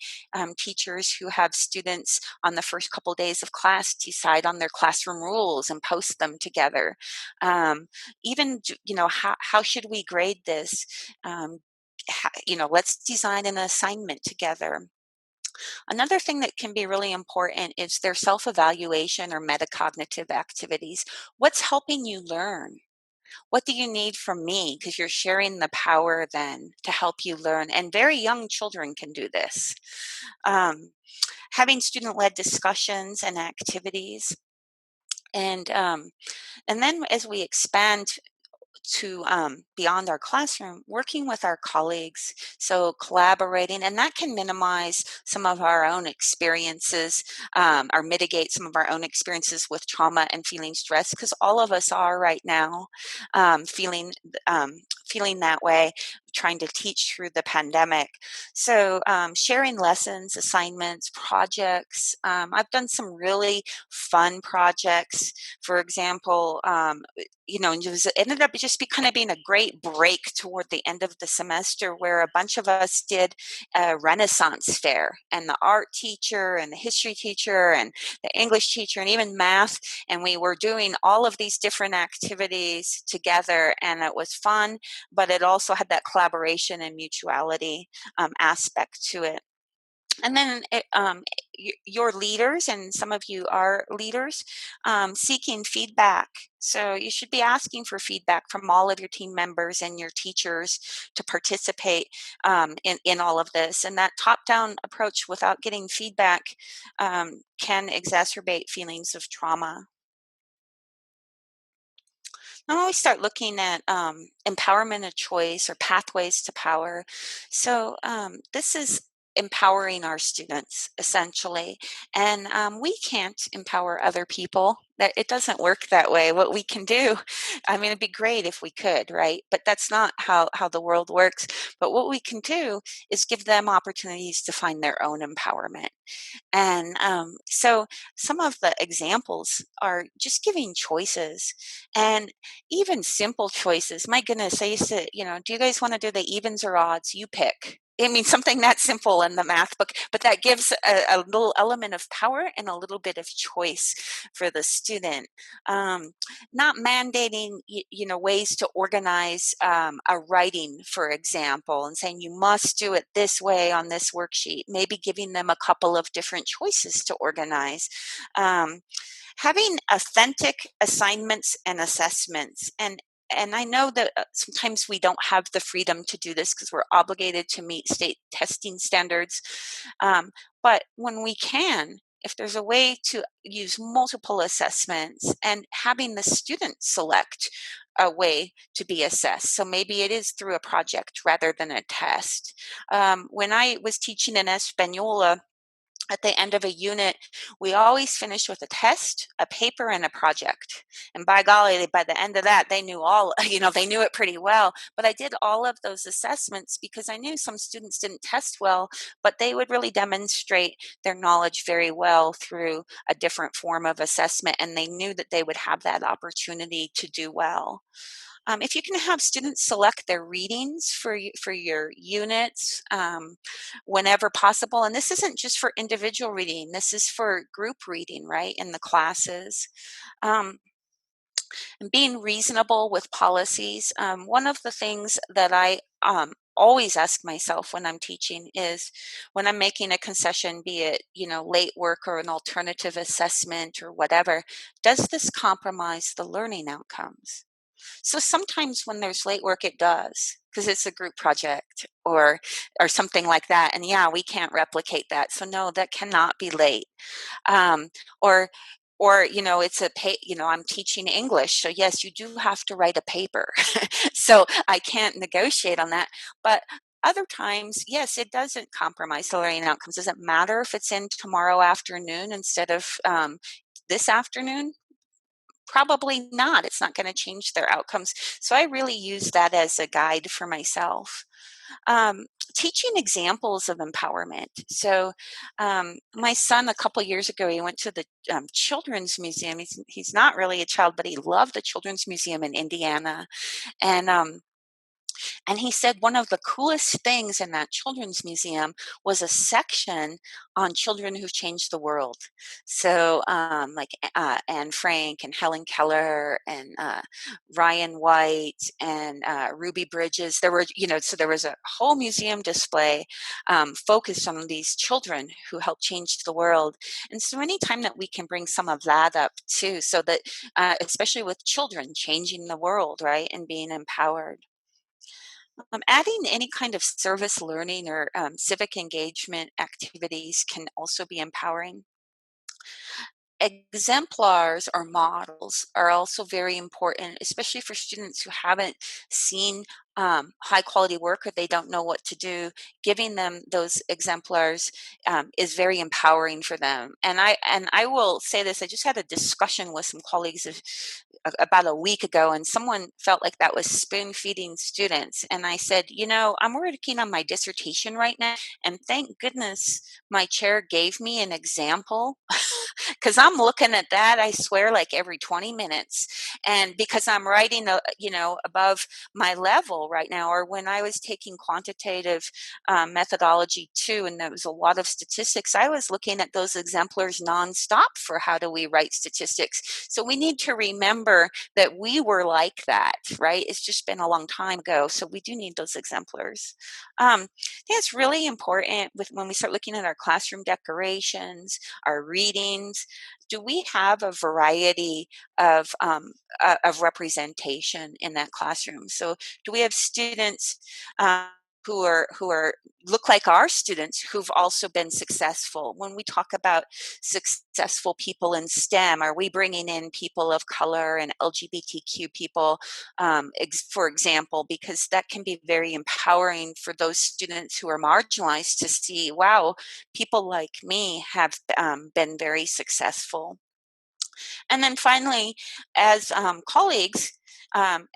teachers who have students on the first couple days of class decide on their classroom rules and post them together. Even, how should we grade this? Let's design an assignment together. Another thing that can be really important is their self-evaluation or metacognitive activities. What's helping you learn? What do you need from me? Because you're sharing the power then to help you learn. And very young children can do this. Um, Having student-led discussions and activities. And then as we expand to beyond our classroom, working with our colleagues, so collaborating, and that can minimize some of our own experiences, or mitigate some of our own experiences with trauma and feeling stress, because all of us are right now feeling feeling that way, trying to teach through the pandemic. So sharing lessons, assignments, projects. I've done some really fun projects. For example, and it ended up just kind of being a great break toward the end of the semester, where a bunch of us did a Renaissance fair, and the art teacher and the history teacher and the English teacher and even math, and we were doing all of these different activities together, and it was fun, but it also had that collaboration and mutuality aspect to it. And then your leaders, and some of you are leaders, seeking feedback. So you should be asking for feedback from all of your team members and your teachers to participate in all of this. And that top-down approach without getting feedback can exacerbate feelings of trauma. Now we start looking at empowerment of choice or pathways to power. So this is empowering our students essentially, and we can't empower other people. That it doesn't work that way. What we can do, I mean, it'd be great if we could, right? But that's not how the world works. But what we can do is give them opportunities to find their own empowerment. And so some of the examples are just giving choices, and even simple choices. My goodness, I used to, do you guys want to do the evens or odds? You pick. I mean, something that simple in the math book, but that gives a little element of power and a little bit of choice for the student. Not mandating, ways to organize a writing, for example, and saying you must do it this way on this worksheet. Maybe giving them a couple of different choices to organize. Having authentic assignments and assessments, and I know that sometimes we don't have the freedom to do this because we're obligated to meet state testing standards. But when we can, if there's a way to use multiple assessments and having the student select a way to be assessed. So maybe it is through a project rather than a test. When I was teaching in Española, at the end of a unit, we always finish with a test, a paper, and a project. And by golly, by the end of that, they knew they knew it pretty well. But I did all of those assessments because I knew some students didn't test well, but they would really demonstrate their knowledge very well through a different form of assessment. And they knew that they would have that opportunity to do well. If you can have students select their readings for your units whenever possible, and this isn't just for individual reading, this is for group reading, right, in the classes. And being reasonable with policies. One of the things that I always ask myself when I'm teaching is when I'm making a concession, be it, late work or an alternative assessment or whatever, does this compromise the learning outcomes? So sometimes when there's late work, it does because it's a group project or something like that. And yeah, we can't replicate that. So no, that cannot be late. Um, or it's I'm teaching English, so yes, you do have to write a paper. So I can't negotiate on that. But other times, yes, it doesn't compromise the learning outcomes. Does it matter if it's in tomorrow afternoon instead of this afternoon? Probably not. It's not going to change their outcomes. So I really use that as a guide for myself. Um, Teaching examples of empowerment. So my son, a couple years ago, he went to the Children's Museum. He's not really a child, but he loved the Children's Museum in Indiana. And and he said one of the coolest things in that children's museum was a section on children who've changed the world. So, like Anne Frank and Helen Keller and Ryan White and Ruby Bridges. There were, so there was a whole museum display focused on these children who helped change the world. And so, anytime that we can bring some of that up too, so that especially with children changing the world, right, and being empowered. Adding any kind of service learning or civic engagement activities can also be empowering. Exemplars or models are also very important, especially for students who haven't seen high quality work or they don't know what to do. Giving them those exemplars is very empowering for them. And I will say this: I just had a discussion with some colleagues about a week ago, and someone felt like that was spoon feeding students. And I said, I'm working on my dissertation right now, and thank goodness my chair gave me an example because I'm looking at that, I swear, like every 20 minutes. And because I'm writing, above my level right now, or when I was taking quantitative methodology too, and there was a lot of statistics, I was looking at those exemplars nonstop for how do we write statistics. So we need to remember sure that we were like that, right? It's just been a long time ago, so we do need those exemplars. I think it's really important with when we start looking at our classroom decorations, our readings. Do we have a variety of representation in that classroom? So, do we have students who are look like our students who've also been successful? When we talk about successful people in STEM, are we bringing in people of color and LGBTQ people, for example, because that can be very empowering for those students who are marginalized to see, wow, people like me have been very successful. And then finally, as colleagues, um,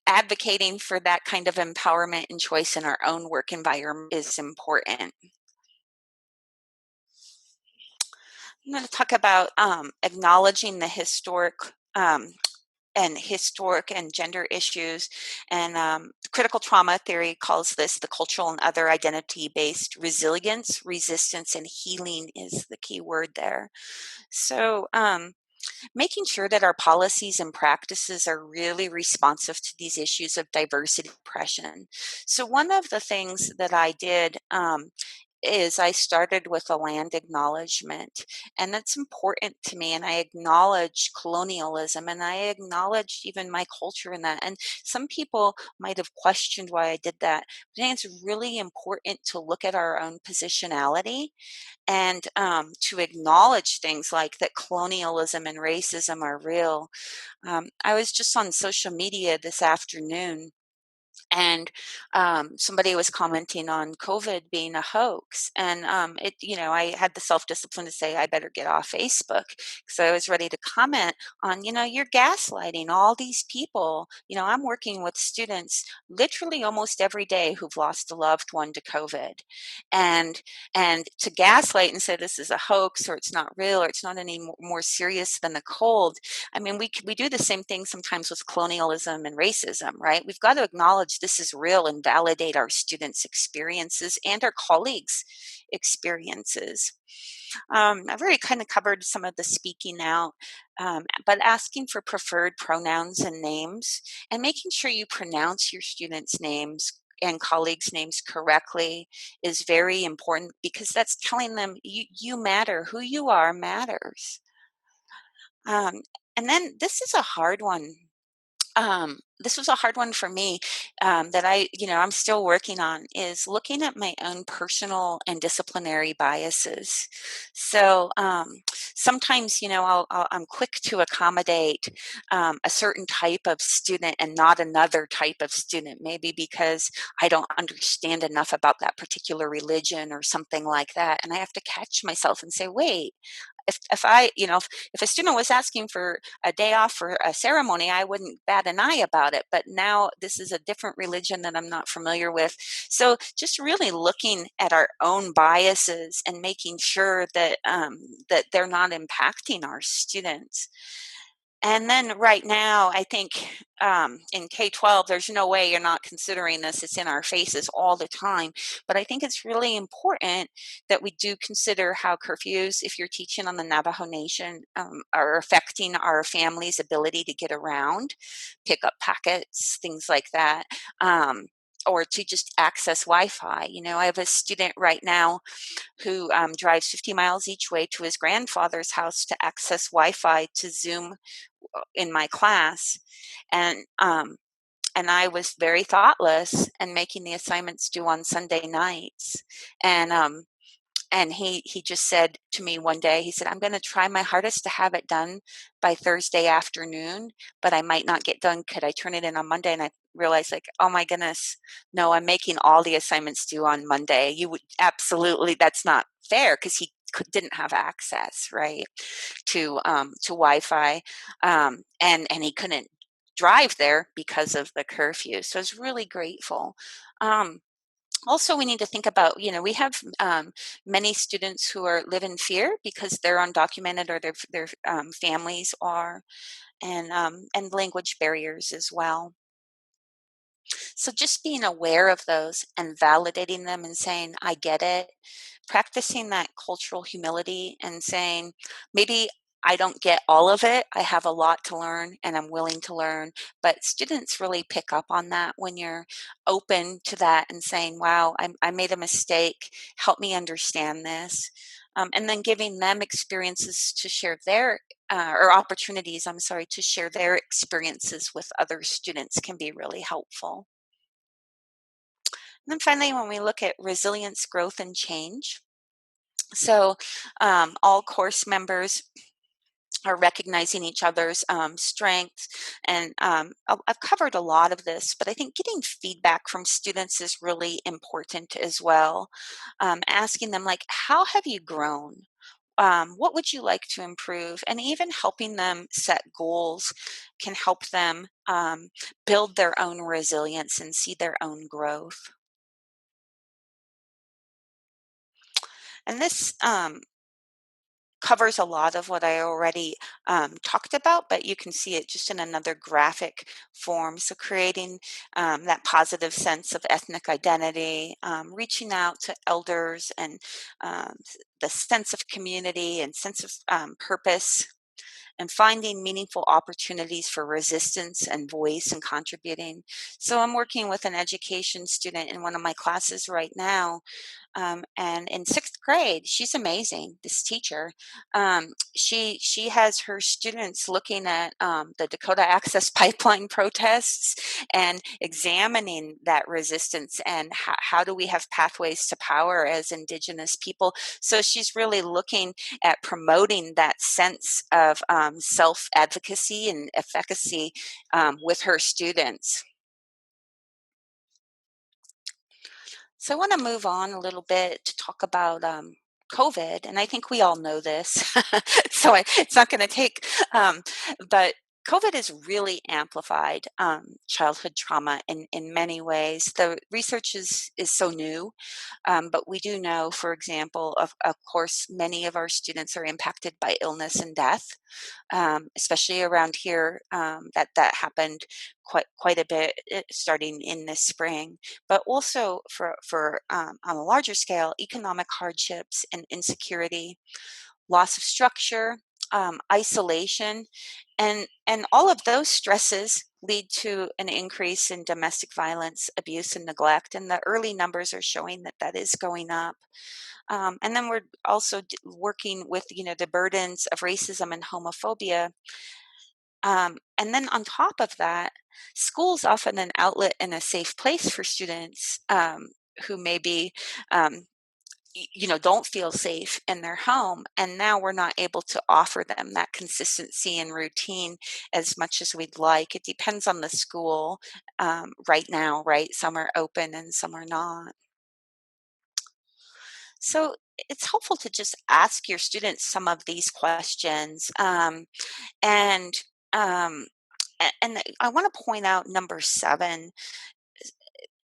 advocating for that kind of empowerment and choice in our own work environment is important. I'm going to talk about acknowledging the historic and gender issues. And critical trauma theory calls this the cultural and other identity-based resilience, resistance, and healing is the key word there. So making sure that our policies and practices are really responsive to these issues of diversity and oppression. So one of the things that I did is I started with a land acknowledgement, and that's important to me. And I acknowledge colonialism, and I acknowledged even my culture in that. And some people might have questioned why I did that. But I think it's really important to look at our own positionality and to acknowledge things like that colonialism and racism are real. I was just on social media this afternoon, and somebody was commenting on COVID being a hoax, and I had the self-discipline to say I better get off Facebook because I was ready to comment on, you're gaslighting all these people. I'm working with students literally almost every day who've lost a loved one to COVID, and to gaslight and say this is a hoax or it's not real or it's not any more serious than the cold. I mean, we do the same thing sometimes with colonialism and racism, right? We've got to acknowledge this is real and validate our students' experiences and our colleagues' experiences. I've already kind of covered some of the speaking out, but asking for preferred pronouns and names and making sure you pronounce your students' names and colleagues' names correctly is very important because that's telling them you matter. Who you are matters. Um, and then this is a hard one. This was a hard one for me that I'm still working on is looking at my own personal and disciplinary biases. So sometimes, I'm quick to accommodate a certain type of student and not another type of student, maybe because I don't understand enough about that particular religion or something like that. And I have to catch myself and say, wait, if a student was asking for a day off for a ceremony, I wouldn't bat an eye about it. But now this is a different religion that I'm not familiar with. So just really looking at our own biases and making sure that they're not impacting our students. And then right now, I think in K-12, there's no way you're not considering this. It's in our faces all the time. But I think it's really important that we do consider how curfews, if you're teaching on the Navajo Nation, are affecting our families' ability to get around, pick up packets, things like that. Or to just access Wi-Fi. I have a student right now who drives 50 miles each way to his grandfather's house to access Wi-Fi to Zoom in my class, and I was very thoughtless and making the assignments due on Sunday nights, and he just said to me one day, he said, I'm going to try my hardest to have it done by Thursday afternoon, but I might not get done. Could I turn it in on Monday? And I realized, like, oh my goodness, no, I'm making all the assignments due on Monday. You would absolutely, that's not fair because he didn't have access, right, to Wi-Fi, and he couldn't drive there because of the curfew. So I was really grateful. Also, we need to think about, we have many students who live in fear because they're undocumented or their families are, and language barriers as well. So just being aware of those and validating them and saying, I get it, practicing that cultural humility and saying, maybe I don't get all of it. I have a lot to learn and I'm willing to learn. But students really pick up on that when you're open to that and saying, wow, I made a mistake. Help me understand this. And then giving them experiences to share their, or opportunities, I'm sorry, to share their experiences with other students can be really helpful. And then finally, when we look at resilience, growth, and change, so all course members are recognizing each other's strengths. And I've covered a lot of this, but I think getting feedback from students is really important as well. Asking them, like, how have you grown? What would you like to improve? And even helping them set goals can help them build their own resilience and see their own growth. And this covers a lot of what I already talked about, but you can see it just in another graphic form. So, creating that positive sense of ethnic identity, reaching out to elders, and the sense of community and sense of purpose, and finding meaningful opportunities for resistance and voice and contributing. So, I'm working with an education student in one of my classes right now, and in sixth grade, she's amazing. This teacher, she has her students looking at the Dakota Access Pipeline protests and examining that resistance and how do we have pathways to power as Indigenous people. So she's really looking at promoting that sense of self advocacy and efficacy with her students. So I want to move on a little bit to talk about COVID, and I think we all know this, so it's not going to take, but COVID has really amplified childhood trauma in many ways. The research is so new, but we do know, for example, of course, many of our students are impacted by illness and death, especially around here. That happened quite a bit starting in this spring, but also for on a larger scale, economic hardships and insecurity, loss of structure, isolation, and all of those stresses lead to an increase in domestic violence, abuse, and neglect. And the early numbers are showing that that is going up. And then we're also working with, the burdens of racism and homophobia. And then on top of that, school's often an outlet and a safe place for students who maybe, um, don't feel safe in their home. And now we're not able to offer them that consistency and routine as much as we'd like. It depends on the school right now, right? Some are open and some are not. So it's helpful to just ask your students some of these questions. And um, and I want to point out number 7,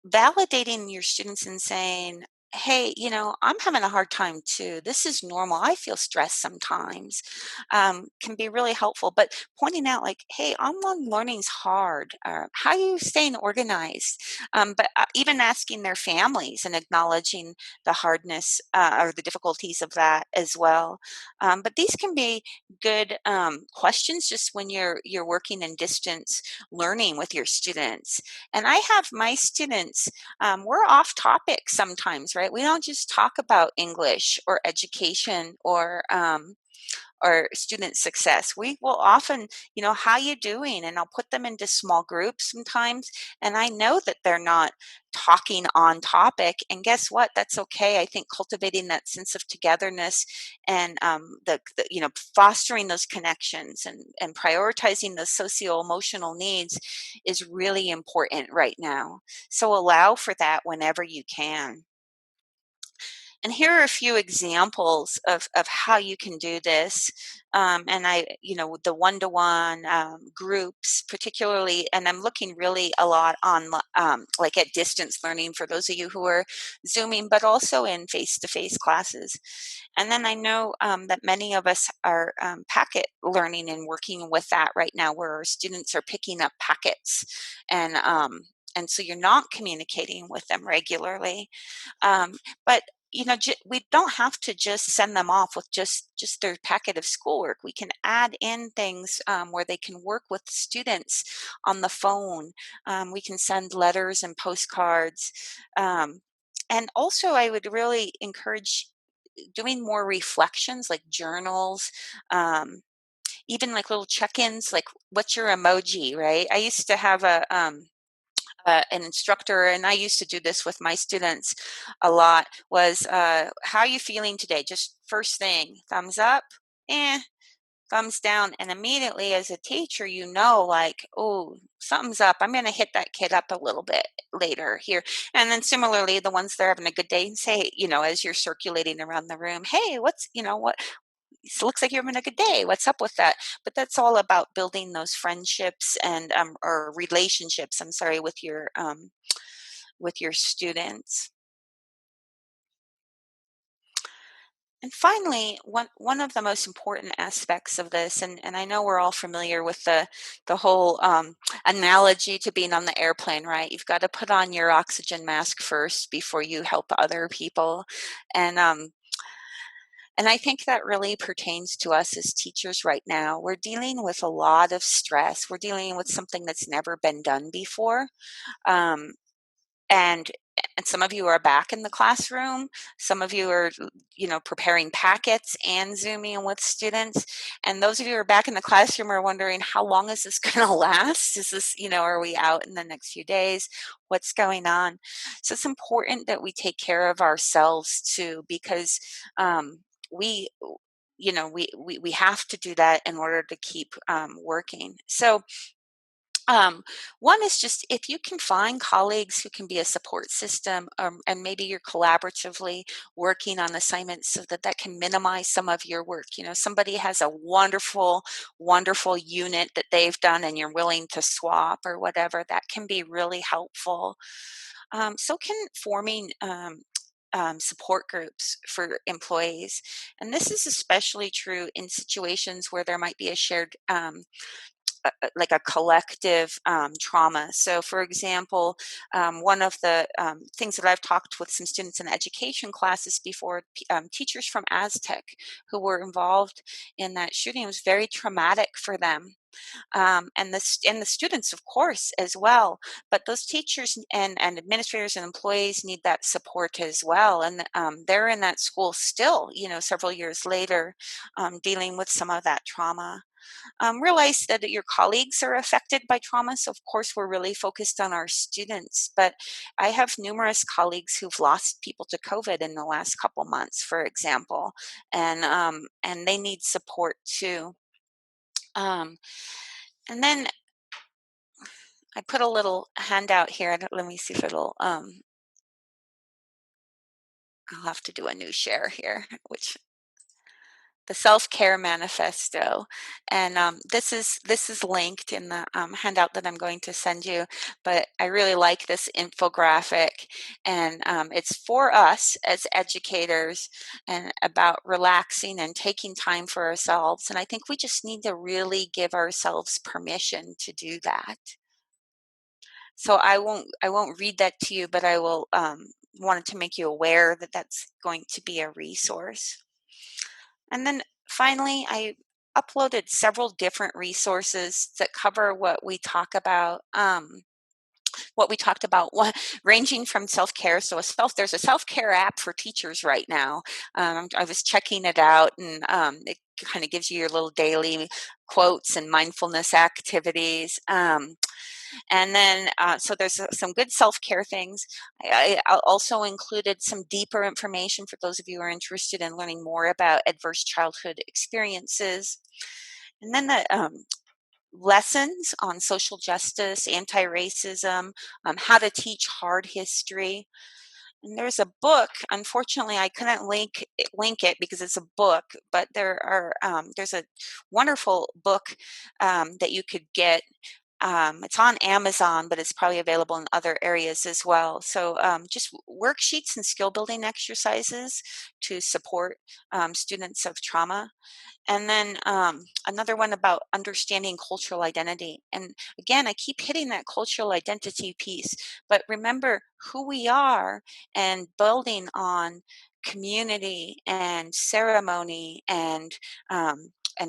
validating your students and saying, hey, I'm having a hard time too. This is normal. I feel stressed sometimes, can be really helpful. But pointing out, like, hey, online learning's hard. How are you staying organized? But even asking their families and acknowledging the hardness or the difficulties of that as well. But these can be good questions just when you're working in distance learning with your students. And I have my students, we're off topic sometimes, right? We don't just talk about English or education or student success. We will often, how you doing? And I'll put them into small groups sometimes. And I know that they're not talking on topic. And guess what? That's okay. I think cultivating that sense of togetherness and fostering those connections and prioritizing those socio-emotional needs is really important right now. So allow for that whenever you can. And here are a few examples of how you can do this. And the one-to-one groups, particularly, and I'm looking really a lot on like at distance learning for those of you who are Zooming, but also in face-to-face classes. And then I know that many of us are packet learning and working with that right now, where our students are picking up packets, and so you're not communicating with them regularly. Um, but we don't have to just send them off with just their packet of schoolwork. We can add in things where they can work with students on the phone. We can send letters and postcards. And also, I would really encourage doing more reflections like journals, even like little check-ins, like what's your emoji, right? I used to have an instructor, and I used to do this with my students a lot, was how are you feeling today? Just first thing, thumbs up, eh, thumbs down. And immediately as a teacher, like, oh, something's up. I'm going to hit that kid up a little bit later here. And then similarly, the ones that are having a good day, say, as you're circulating around the room, hey, what it looks like you're having a good day. What's up with that? But that's all about building those friendships and or relationships. I'm sorry, with your students. And finally, one of the most important aspects of this, and I know we're all familiar with the whole analogy to being on the airplane, right? You've got to put on your oxygen mask first before you help other people, and um, and I think that really pertains to us as teachers right now. We're dealing with a lot of stress. We're dealing with something that's never been done before. Um, and and some of you are back in the classroom, some of you are preparing packets and zooming with students, and those of you who are back in the classroom are wondering, how long is this going to last? Is this, are we out in the next few days? What's going on? So it's important that we take care of ourselves too, because we we have to do that in order to keep working. So one is just if you can find colleagues who can be a support system, and maybe you're collaboratively working on assignments so that that can minimize some of your work. Somebody has a wonderful, wonderful unit that they've done and you're willing to swap or whatever, that can be really helpful. So can forming support groups for employees. And this is especially true in situations where there might be a shared like a collective trauma. So, for example, one of the things that I've talked with some students in education classes before, teachers from Aztec who were involved in that shooting, was very traumatic for them. And the students, of course, as well. But those teachers and administrators and employees need that support as well. And they're in that school still, several years later, dealing with some of that trauma. Realize that your colleagues are affected by trauma. So, of course, we're really focused on our students. But I have numerous colleagues who've lost people to COVID in the last couple months, for example, and they need support too. Um, and then I put a little handout here. Let me see if I'll have to do a new share here, which the self-care manifesto, and this is linked in the handout that I'm going to send you. But I really like this infographic, and it's for us as educators and about relaxing and taking time for ourselves. And I think we just need to really give ourselves permission to do that. So I won't read that to you, but I will wanted to make you aware that that's going to be a resource. And then finally, I uploaded several different resources that cover what we talk about. What we talked about, ranging from self-care. So there's a self-care app for teachers right now. I was checking it out, and it kind of gives you your little daily quotes and mindfulness activities. And then, so there's some good self-care things. I also included some deeper information for those of you who are interested in learning more about adverse childhood experiences. And then the lessons on social justice, anti-racism, how to teach hard history. And there's a book. Unfortunately, I couldn't link it because it's a book. But there's a wonderful book that you could get. It's on Amazon, but it's probably available in other areas as well. So just worksheets and skill building exercises to support students of trauma. And then another one about understanding cultural identity. And again, I keep hitting that cultural identity piece, but remember who we are and building on community and ceremony and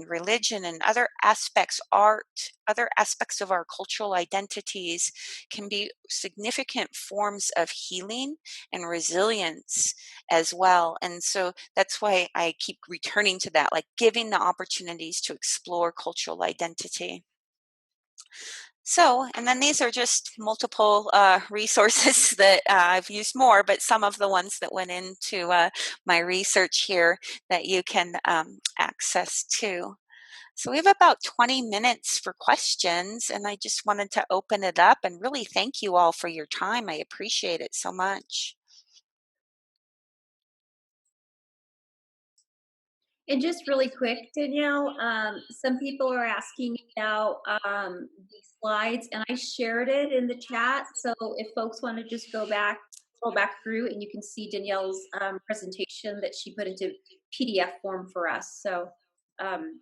religion and other aspects, art, other aspects of our cultural identities can be significant forms of healing and resilience as well. And so that's why I keep returning to that, like giving the opportunities to explore cultural identity. So, and then these are just multiple resources that I've used more, but some of the ones that went into my research here that you can access too. So we have about 20 minutes for questions, and I just wanted to open it up and really thank you all for your time. I appreciate it so much. And just really quick, Danielle, some people are asking about the slides, and I shared it in the chat. So if folks want to just scroll back through, and you can see Danielle's presentation that she put into PDF form for us. So um,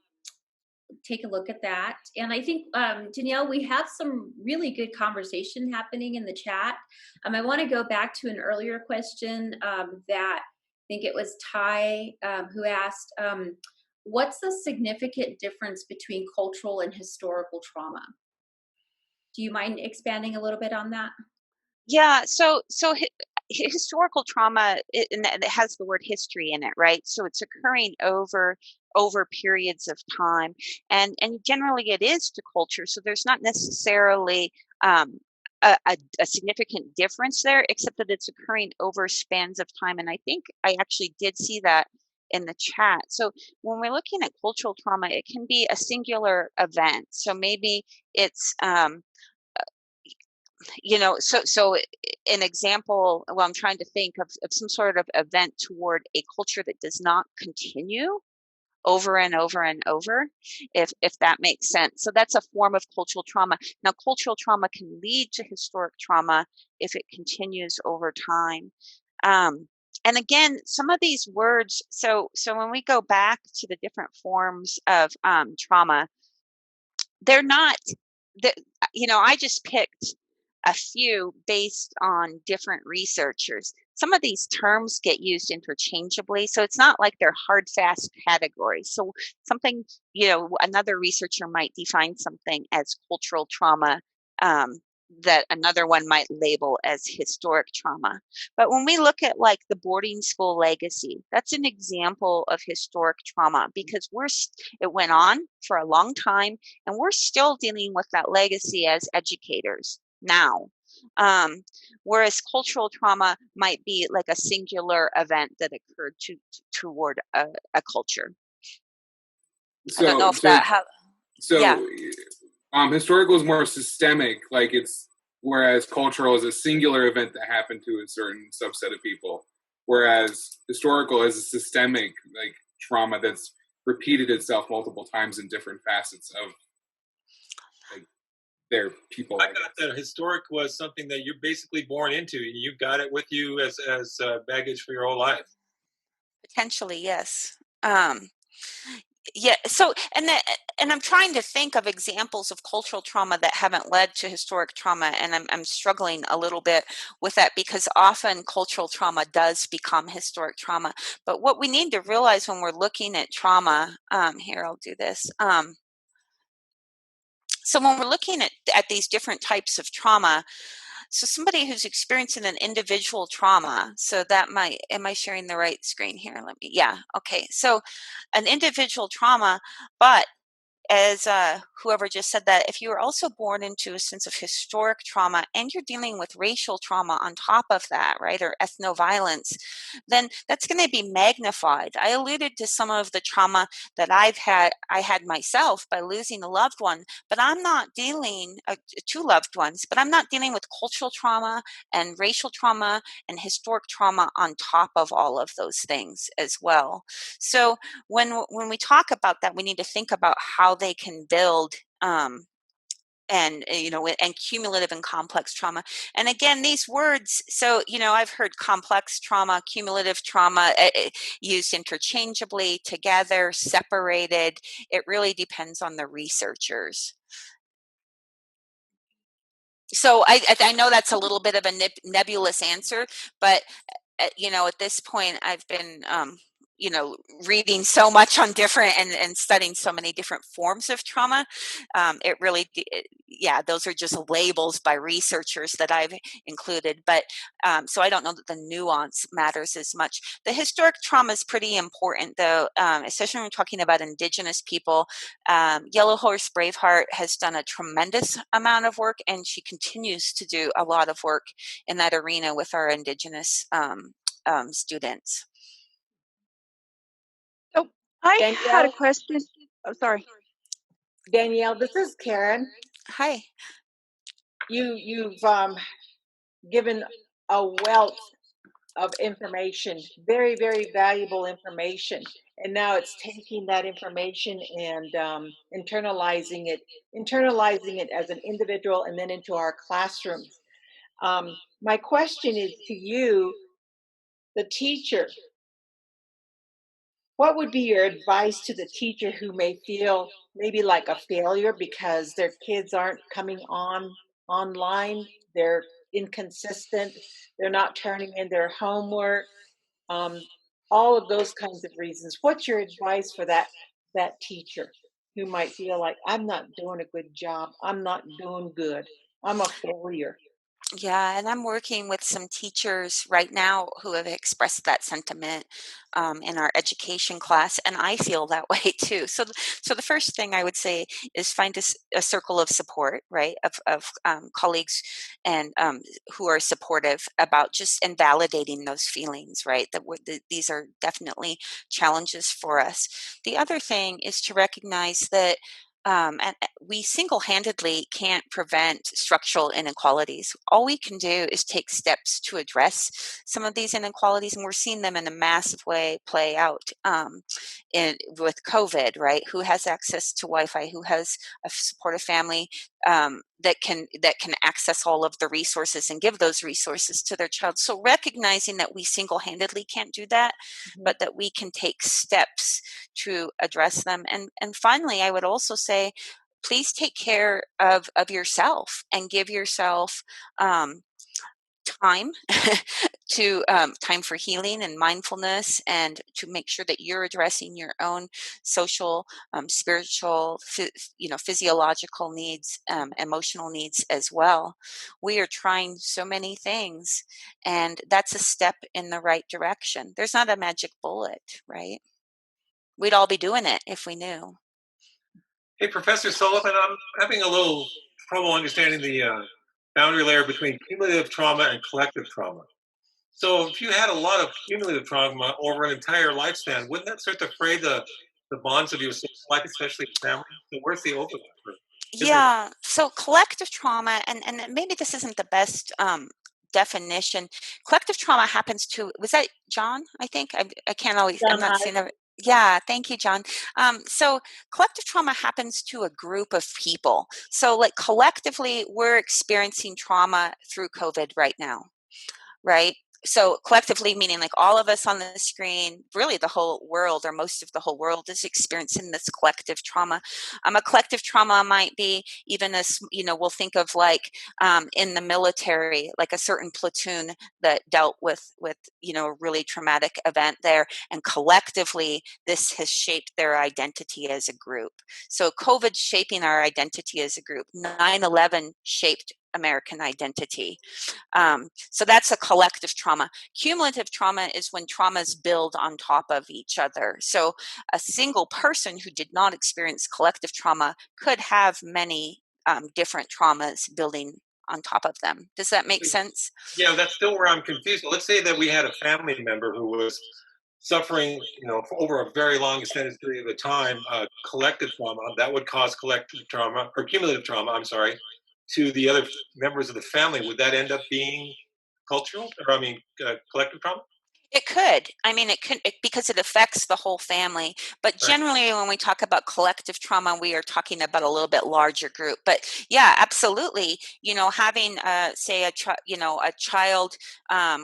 take a look at that. And I think, Danielle, we have some really good conversation happening in the chat. I want to go back to an earlier question that I think it was Ty who asked, what's the significant difference between cultural and historical trauma? Do you mind expanding a little bit on that? Yeah, historical trauma, and it has the word history in it, right? So it's occurring over periods of time, and generally it is to culture. So there's not necessarily um, a significant difference there, except that it's occurring over spans of time. And I think I actually did see that in the chat. So when we're looking at cultural trauma, it can be a singular event. So maybe it's so an example, well, I'm trying to think of some sort of event toward a culture that does not continue over and over and over, if that makes sense. So that's a form of cultural trauma. Now, cultural trauma can lead to historic trauma if it continues over time. And again, some of these words, so when we go back to the different forms of trauma, they're not, the, I just picked a few based on different researchers. Some of these terms get used interchangeably, so it's not like they're hard, fast categories. So something, another researcher might define something as cultural trauma, that another one might label as historic trauma. But when we look at like the boarding school legacy, that's an example of historic trauma because it went on for a long time, and we're still dealing with that legacy as educators now. Whereas cultural trauma might be like a singular event that occurred toward a culture. I don't know if yeah. Historical is more systemic, whereas cultural is a singular event that happened to a certain subset of people. Whereas historical is a systemic trauma that's repeated itself multiple times in different facets of their people. I got that historic was something that you're basically born into, and you've got it with you as baggage for your whole life. Potentially, yes. Yeah. So, and I'm trying to think of examples of cultural trauma that haven't led to historic trauma, and I'm struggling a little bit with that because often cultural trauma does become historic trauma. But what we need to realize when we're looking at trauma, here I'll do this. So when we're looking at these different types of trauma, so somebody who's experiencing an individual trauma, so that am I sharing the right screen here? Yeah, okay. So an individual trauma, but as whoever just said that, if you are also born into a sense of historic trauma and you're dealing with racial trauma on top of that, right, or ethno-violence, then that's going to be magnified. I alluded to some of the trauma that I had myself by losing a loved one, but I'm not dealing, two loved ones, but I'm not dealing with cultural trauma and racial trauma and historic trauma on top of all of those things as well. So when we talk about that, we need to think about how they can build and cumulative and complex trauma. And again, these words, so I've heard complex trauma, cumulative trauma used interchangeably, together, separated. It really depends on the researchers. So I know that's a little bit of a nebulous answer, but at this point, I've been, reading so much on different and studying so many different forms of trauma. It really, yeah, those are just labels by researchers that I've included. But so I don't know that the nuance matters as much. The historic trauma is pretty important, though, especially when we're talking about Indigenous people. Yellow Horse Braveheart has done a tremendous amount of work, and she continues to do a lot of work in that arena with our Indigenous students. So I had a Danielle, question. Oh, sorry. Danielle, this is Karen. Hi. You've given a wealth of information, very, very valuable information. And now it's taking that information and internalizing it as an individual and then into our classrooms. My question is to you, the teacher. What would be your advice to the teacher who may feel maybe like a failure because their kids aren't coming online, they're inconsistent, they're not turning in their homework, all of those kinds of reasons? What's your advice for that teacher who might feel like I'm not doing a good job, I'm not doing good, I'm a failure? Yeah, and I'm working with some teachers right now who have expressed that sentiment in our education class, and I feel that way too. So the first thing I would say is find a circle of support, right, of colleagues and who are supportive about just invalidating those feelings, right? These are definitely challenges for us. The other thing is to recognize that and we single-handedly can't prevent structural inequalities. All we can do is take steps to address some of these inequalities, and we're seeing them in a massive way play out with COVID, right? Who has access to Wi-Fi? Who has a supportive family that can access all of the resources and give those resources to their child? So recognizing that we single-handedly can't do that, but that we can take steps to address them. And finally, I would also say, please take care of yourself and give yourself time time for healing and mindfulness, and to make sure that you're addressing your own social, spiritual, physiological needs, emotional needs as well. We are trying so many things, and that's a step in the right direction. There's not a magic bullet, right? We'd all be doing it if we knew. Hey, Professor Sullivan, I'm having a little trouble understanding the boundary layer between cumulative trauma and collective trauma. So if you had a lot of cumulative trauma over an entire lifespan, wouldn't that start to fray the bonds of your social life, especially family? So where's the overlap? Yeah, so collective trauma, and maybe this isn't the best definition. Collective trauma happens to, was that John? I think I can't always, I'm not seeing it. Yeah, thank you, John. So collective trauma happens to a group of people. So like collectively, we're experiencing trauma through COVID right now, right? So collectively, meaning like all of us on the screen, really the whole world or most of the whole world is experiencing this collective trauma. A collective trauma might be even as, we'll think of like in the military, like a certain platoon that dealt with, a really traumatic event there. And collectively, this has shaped their identity as a group. So COVID's shaping our identity as a group. 9/11 shaped American identity. So that's a collective trauma. Cumulative trauma is when traumas build on top of each other. So a single person who did not experience collective trauma could have many different traumas building on top of them. Does that make sense? Yeah, that's still where I'm confused. Let's say that we had a family member who was suffering, for over a very long extended period of time, collective trauma that would cause collective trauma or cumulative trauma, I'm sorry, to the other members of the family. Would that end up being cultural, or collective trauma? It could. I mean, it could, because it affects the whole family. But Right. generally, when we talk about collective trauma, we are talking about a little bit larger group. But yeah, absolutely. Having, say, a child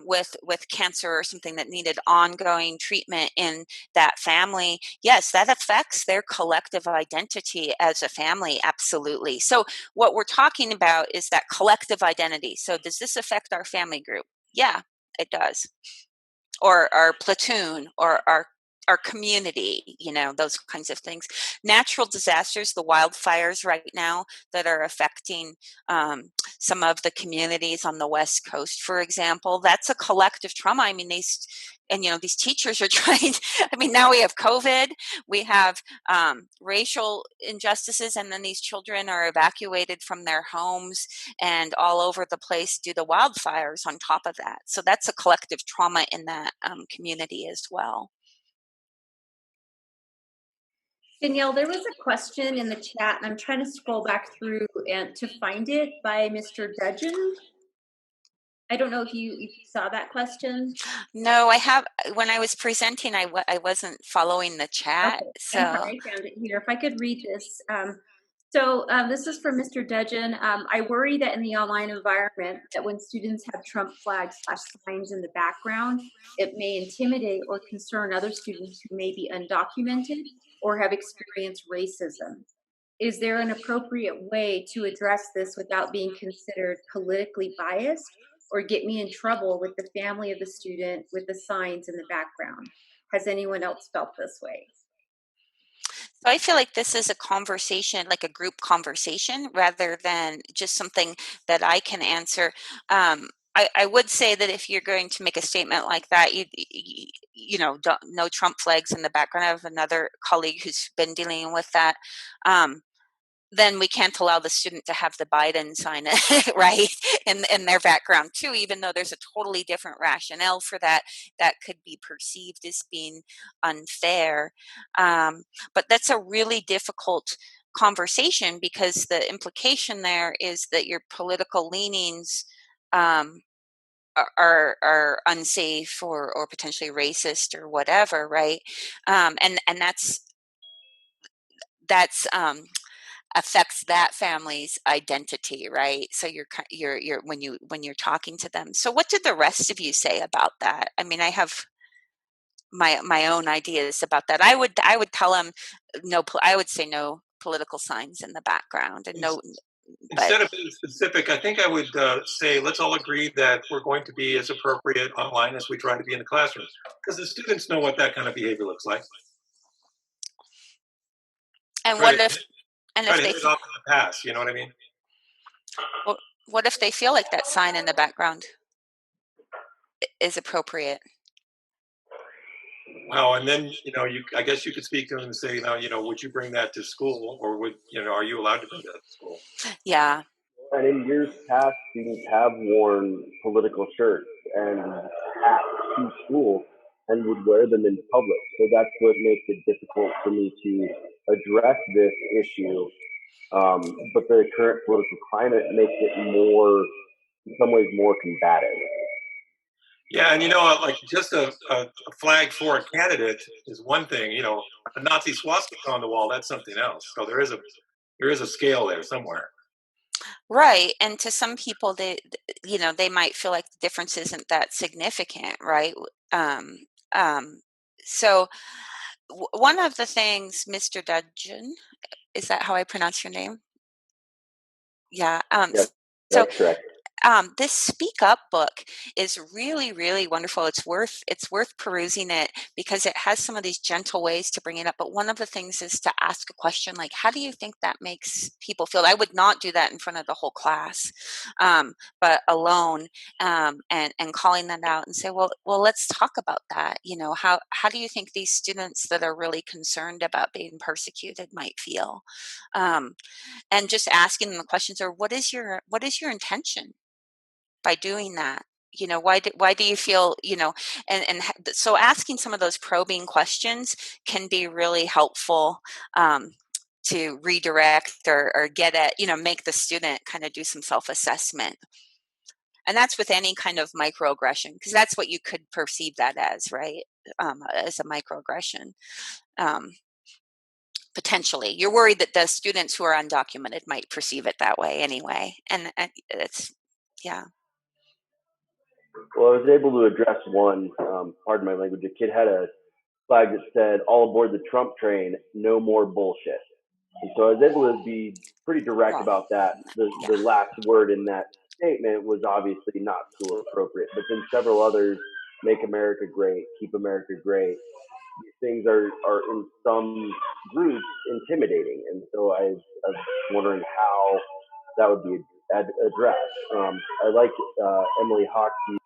with cancer or something that needed ongoing treatment in that family, yes, that affects their collective identity as a family. Absolutely. So what we're talking about is that collective identity. So does this affect our family group? Yeah, it does. or our platoon, or our community, those kinds of things. Natural disasters, the wildfires right now that are affecting some of the communities on the West Coast, for example, that's a collective trauma. I mean, these teachers are trying. I mean, now we have COVID, we have racial injustices, and then these children are evacuated from their homes and all over the place due to wildfires on top of that. So that's a collective trauma in that community as well. Danielle, there was a question in the chat, and I'm trying to scroll back through and to find it, by Mr. Dudgeon. I don't know if you saw that question. No, I have. When I was presenting, I wasn't following the chat. Okay, So I found it here. If I could read this. This is from Mr. Dudgeon. I worry that in the online environment, that when students have Trump flags/signs in the background, it may intimidate or concern other students who may be undocumented or have experienced racism. Is there an appropriate way to address this without being considered politically biased or get me in trouble with the family of the student with the signs in the background? Has anyone else felt this way? I feel like this is a conversation, like a group conversation, rather than just something that I can answer. I would say that if you're going to make a statement like that, no Trump flags in the background. I have another colleague who's been dealing with that. Then we can't allow the student to have the Biden sign, right, in their background too, even though there's a totally different rationale for that could be perceived as being unfair. But that's a really difficult conversation, because the implication there is that your political leanings are unsafe or potentially racist or whatever, right? And that's affects that family's identity, right? So you're when you're talking to them. So what did the rest of you say about that? I mean, I have my own ideas about that. I would tell them no. I would say no political signs in the background, and no. But Instead of being specific, I think I would say let's all agree that we're going to be as appropriate online as we try to be in the classroom, because the students know what that kind of behavior looks like. and Try what to if and try if to they hit it off in the past. You know what I mean? what if they feel like that sign in the background is appropriate? Well, and then I guess you could speak to them and say, would you bring that to school, or are you allowed to bring that to school? Yeah. And in years past, students have worn political shirts and hats to school and would wear them in public. So that's what makes it difficult for me to address this issue. But the current political climate makes it more, in some ways, more combative. Yeah, and like just a flag for a candidate is one thing. A Nazi swastika on the wall, that's something else. So there is a scale there somewhere. Right. And to some people, they might feel like the difference isn't that significant, right? Um, so one of the things, Mr. Dudgeon, is that how I pronounce your name? Yeah. Yep, So that's correct. this Speak Up book is really, really wonderful. It's worth perusing it, because it has some of these gentle ways to bring it up. But one of the things is to ask a question like, how do you think that makes people feel? I would not do that in front of the whole class, but alone, and calling that out and say, well, let's talk about that. How do you think these students that are really concerned about being persecuted might feel? And just asking them the questions, or what is your intention by doing that? Why do you feel, so asking some of those probing questions can be really helpful, to redirect or get at, make the student kind of do some self-assessment. And that's with any kind of microaggression, because that's what you could perceive that as, right? As a microaggression. Potentially, you're worried that the students who are undocumented might perceive it that way anyway, and it's, yeah. Well, I was able to address one, pardon my language, a kid had a flag that said, "All aboard the Trump train, no more bullshit." And so I was able to be pretty direct Well, about that. The last word in that statement was obviously not school appropriate, but then several others make America great, keep America great, these things are in some groups intimidating. And so I was wondering how that would be addressed. I like Emily Hockey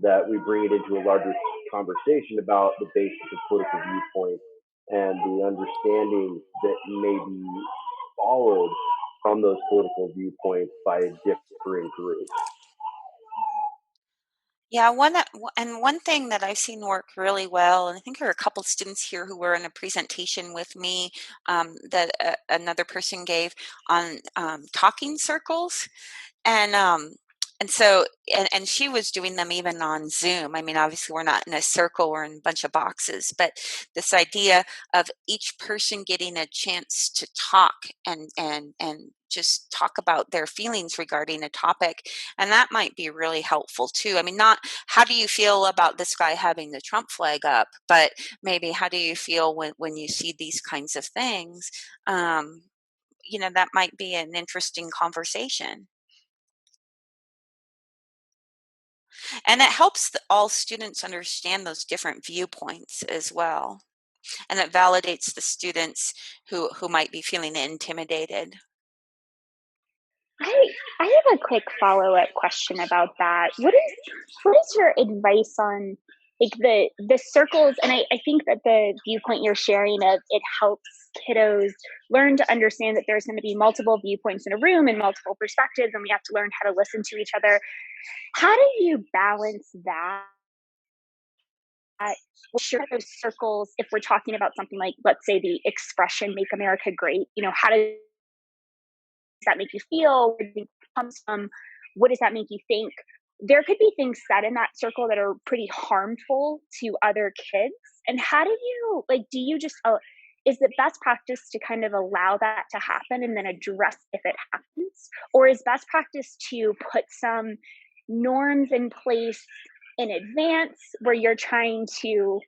that we bring it into a larger conversation about the basis of political viewpoint and the understanding that may be followed from those political viewpoints by differing groups. Yeah, one thing that I've seen work really well, and I think there are a couple students here who were in a presentation with me that another person gave on talking circles. And and so and she was doing them even on Zoom. I mean, obviously we're not in a circle, we're in a bunch of boxes, but this idea of each person getting a chance to talk and just talk about their feelings regarding a topic, and that might be really helpful too. I mean, not how do you feel about this guy having the Trump flag up, but maybe how do you feel when you see these kinds of things. That might be an interesting conversation. And it helps all students understand those different viewpoints as well. And it validates the students who might be feeling intimidated. I have a quick follow-up question about that. What is your advice on like the circles? And I think that the viewpoint you're sharing of it helps kiddos learn to understand that there's going to be multiple viewpoints in a room and multiple perspectives, and we have to learn how to listen to each other. How do you balance that? Sure, those circles, if we're talking about something like, let's say, the expression "Make America Great," how does that make you feel? Where do you come from? What does that make you think? There could be things said in that circle that are pretty harmful to other kids. And how do you do you just is it best practice to kind of allow that to happen and then address if it happens? Or is best practice to put some norms in place in advance where you're trying to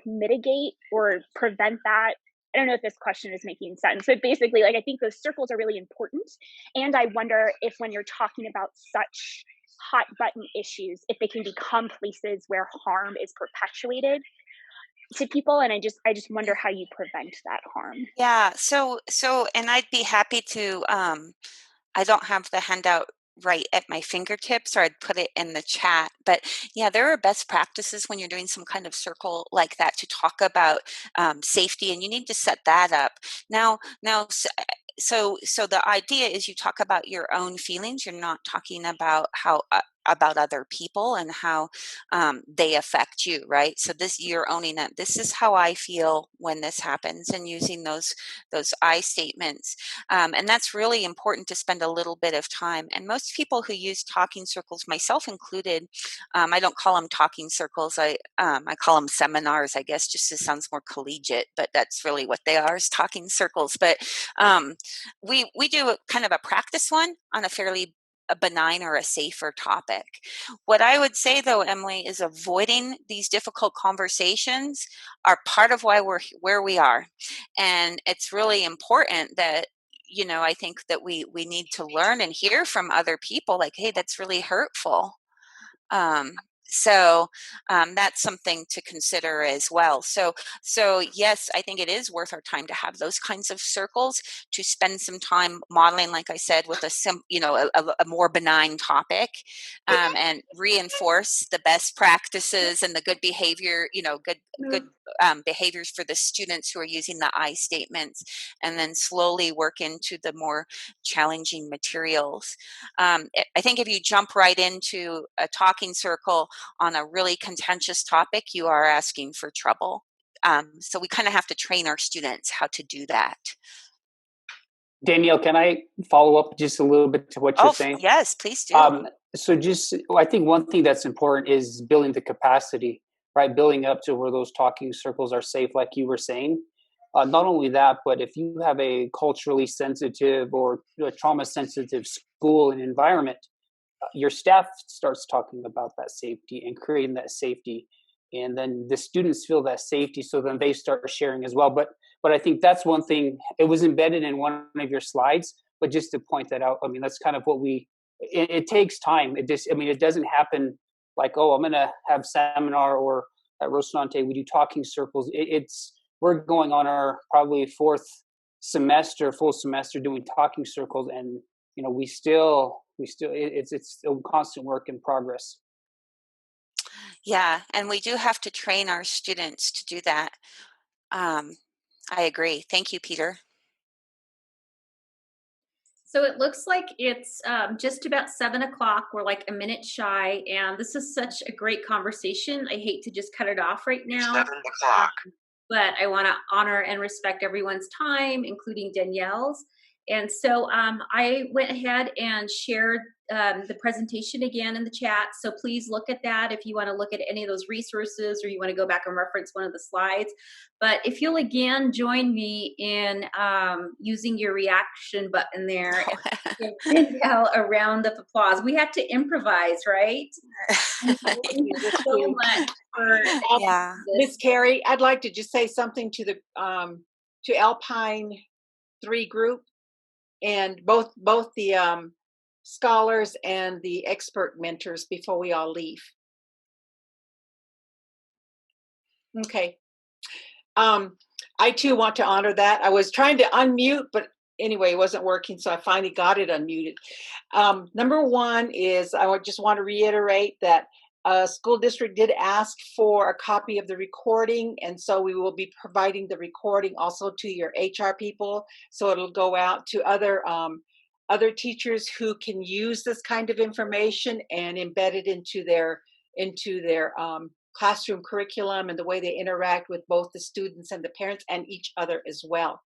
mitigate or prevent that? I don't know if this question is making sense, but basically, I think those circles are really important. And I wonder if when you're talking about such hot button issues, if they can become places where harm is perpetuated to people. And I just wonder how you prevent that harm. Yeah. And I'd be happy to. I don't have the handout right at my fingertips, or I'd put it in the chat. But yeah, there are best practices when you're doing some kind of circle like that to talk about safety, and you need to set that up. Now, so the idea is you talk about your own feelings. You're not talking about how about other people and how they affect you, right? So you're owning that. This is how I feel when this happens, and using those I statements. And that's really important to spend a little bit of time. And most people who use talking circles, myself included, I don't call them talking circles. I call them seminars, I guess, just it sounds more collegiate, but that's really what they are, is talking circles. But we do kind of a practice one on a benign or a safer topic. What I would say, though, Emily, is avoiding these difficult conversations are part of why we're where we are. And it's really important that I think that we need to learn and hear from other people, like, hey, that's really hurtful. Um, that's something to consider as well. So yes, I think it is worth our time to have those kinds of circles, to spend some time modeling, like I said, with a more benign topic, and reinforce the best practices and the good behavior, good behaviors for the students who are using the I statements, and then slowly work into the more challenging materials. I think if you jump right into a talking circle on a really contentious topic, you are asking for trouble. So we kind of have to train our students how to do that. Danielle, can I follow up just a little bit to what you're saying? Yes, please do. So I think one thing that's important is building the capacity, right? Building up to where those talking circles are safe, like you were saying. Not only that, but if you have a culturally sensitive or a trauma-sensitive school and environment, your staff starts talking about that safety and creating that safety, and then the students feel that safety, so then they start sharing as well. But I think that's one thing. It was embedded in one of your slides, but just to point that out, I mean, that's kind of what it takes time. It doesn't happen like, oh, I'm going to have seminar, or at Restaurante we do talking circles. We're going on our probably full semester doing talking circles, and we still it's a constant work in progress. Yeah, and we do have to train our students to do that. I agree. Thank you, Peter. So it looks like it's just about 7 o'clock. We're like a minute shy, and this is such a great conversation. I hate to just cut it off right now. 7 o'clock. But I want to honor and respect everyone's time, including Danielle's. And so I went ahead and shared the presentation again in the chat. So please look at that if you want to look at any of those resources, or you want to go back and reference one of the slides. But if you'll again join me in using your reaction button there and give Danielle a round of applause. We have to improvise, right? Thank you so much for Yeah. Miss Carrie, I'd like to just say something to the to Alpine 3 group, and both the scholars and the expert mentors before we all leave. Okay. I too want to honor that. I was trying to unmute, but anyway, it wasn't working, so I finally got it unmuted. Number one is I just want to reiterate that school district did ask for a copy of the recording, and so we will be providing the recording also to your HR people, so it'll go out to other teachers who can use this kind of information and embed it into their classroom curriculum and the way they interact with both the students and the parents and each other as well.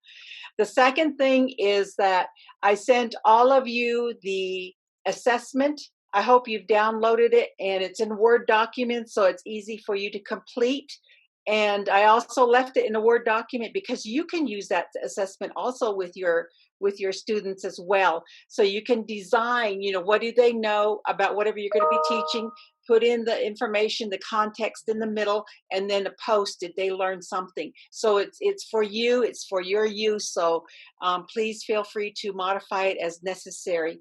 The second thing is that I sent all of you the assessment. I hope you've downloaded it, and it's in Word document, so it's easy for you to complete. And I also left it in a Word document because you can use that assessment also with your students as well. So you can design, what do they know about whatever you're going to be teaching, put in the information, the context in the middle, and then a post, did they learn something? So it's for you, it's for your use. So please feel free to modify it as necessary.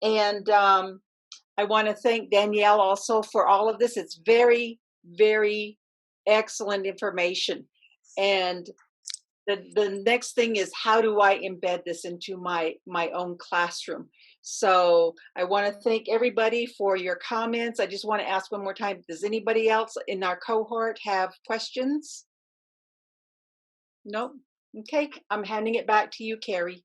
And I want to thank Danielle also for all of this. It's very, very excellent information. And the next thing is, how do I embed this into my own classroom? So I want to thank everybody for your comments. I just want to ask one more time, does anybody else in our cohort have questions? No? Okay, I'm handing it back to you, Carrie.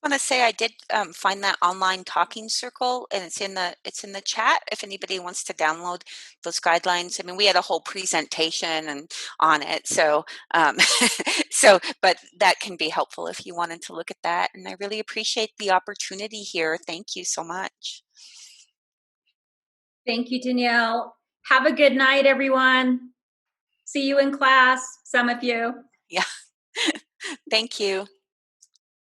I want to say I did find that online talking circle, and it's in the chat if anybody wants to download those guidelines. I mean, we had a whole presentation and on it, so but that can be helpful if you wanted to look at that. And I really appreciate the opportunity here. Thank you so much. Thank you, Danielle. Have a good night, everyone. See you in class, some of you. Yeah. Thank you.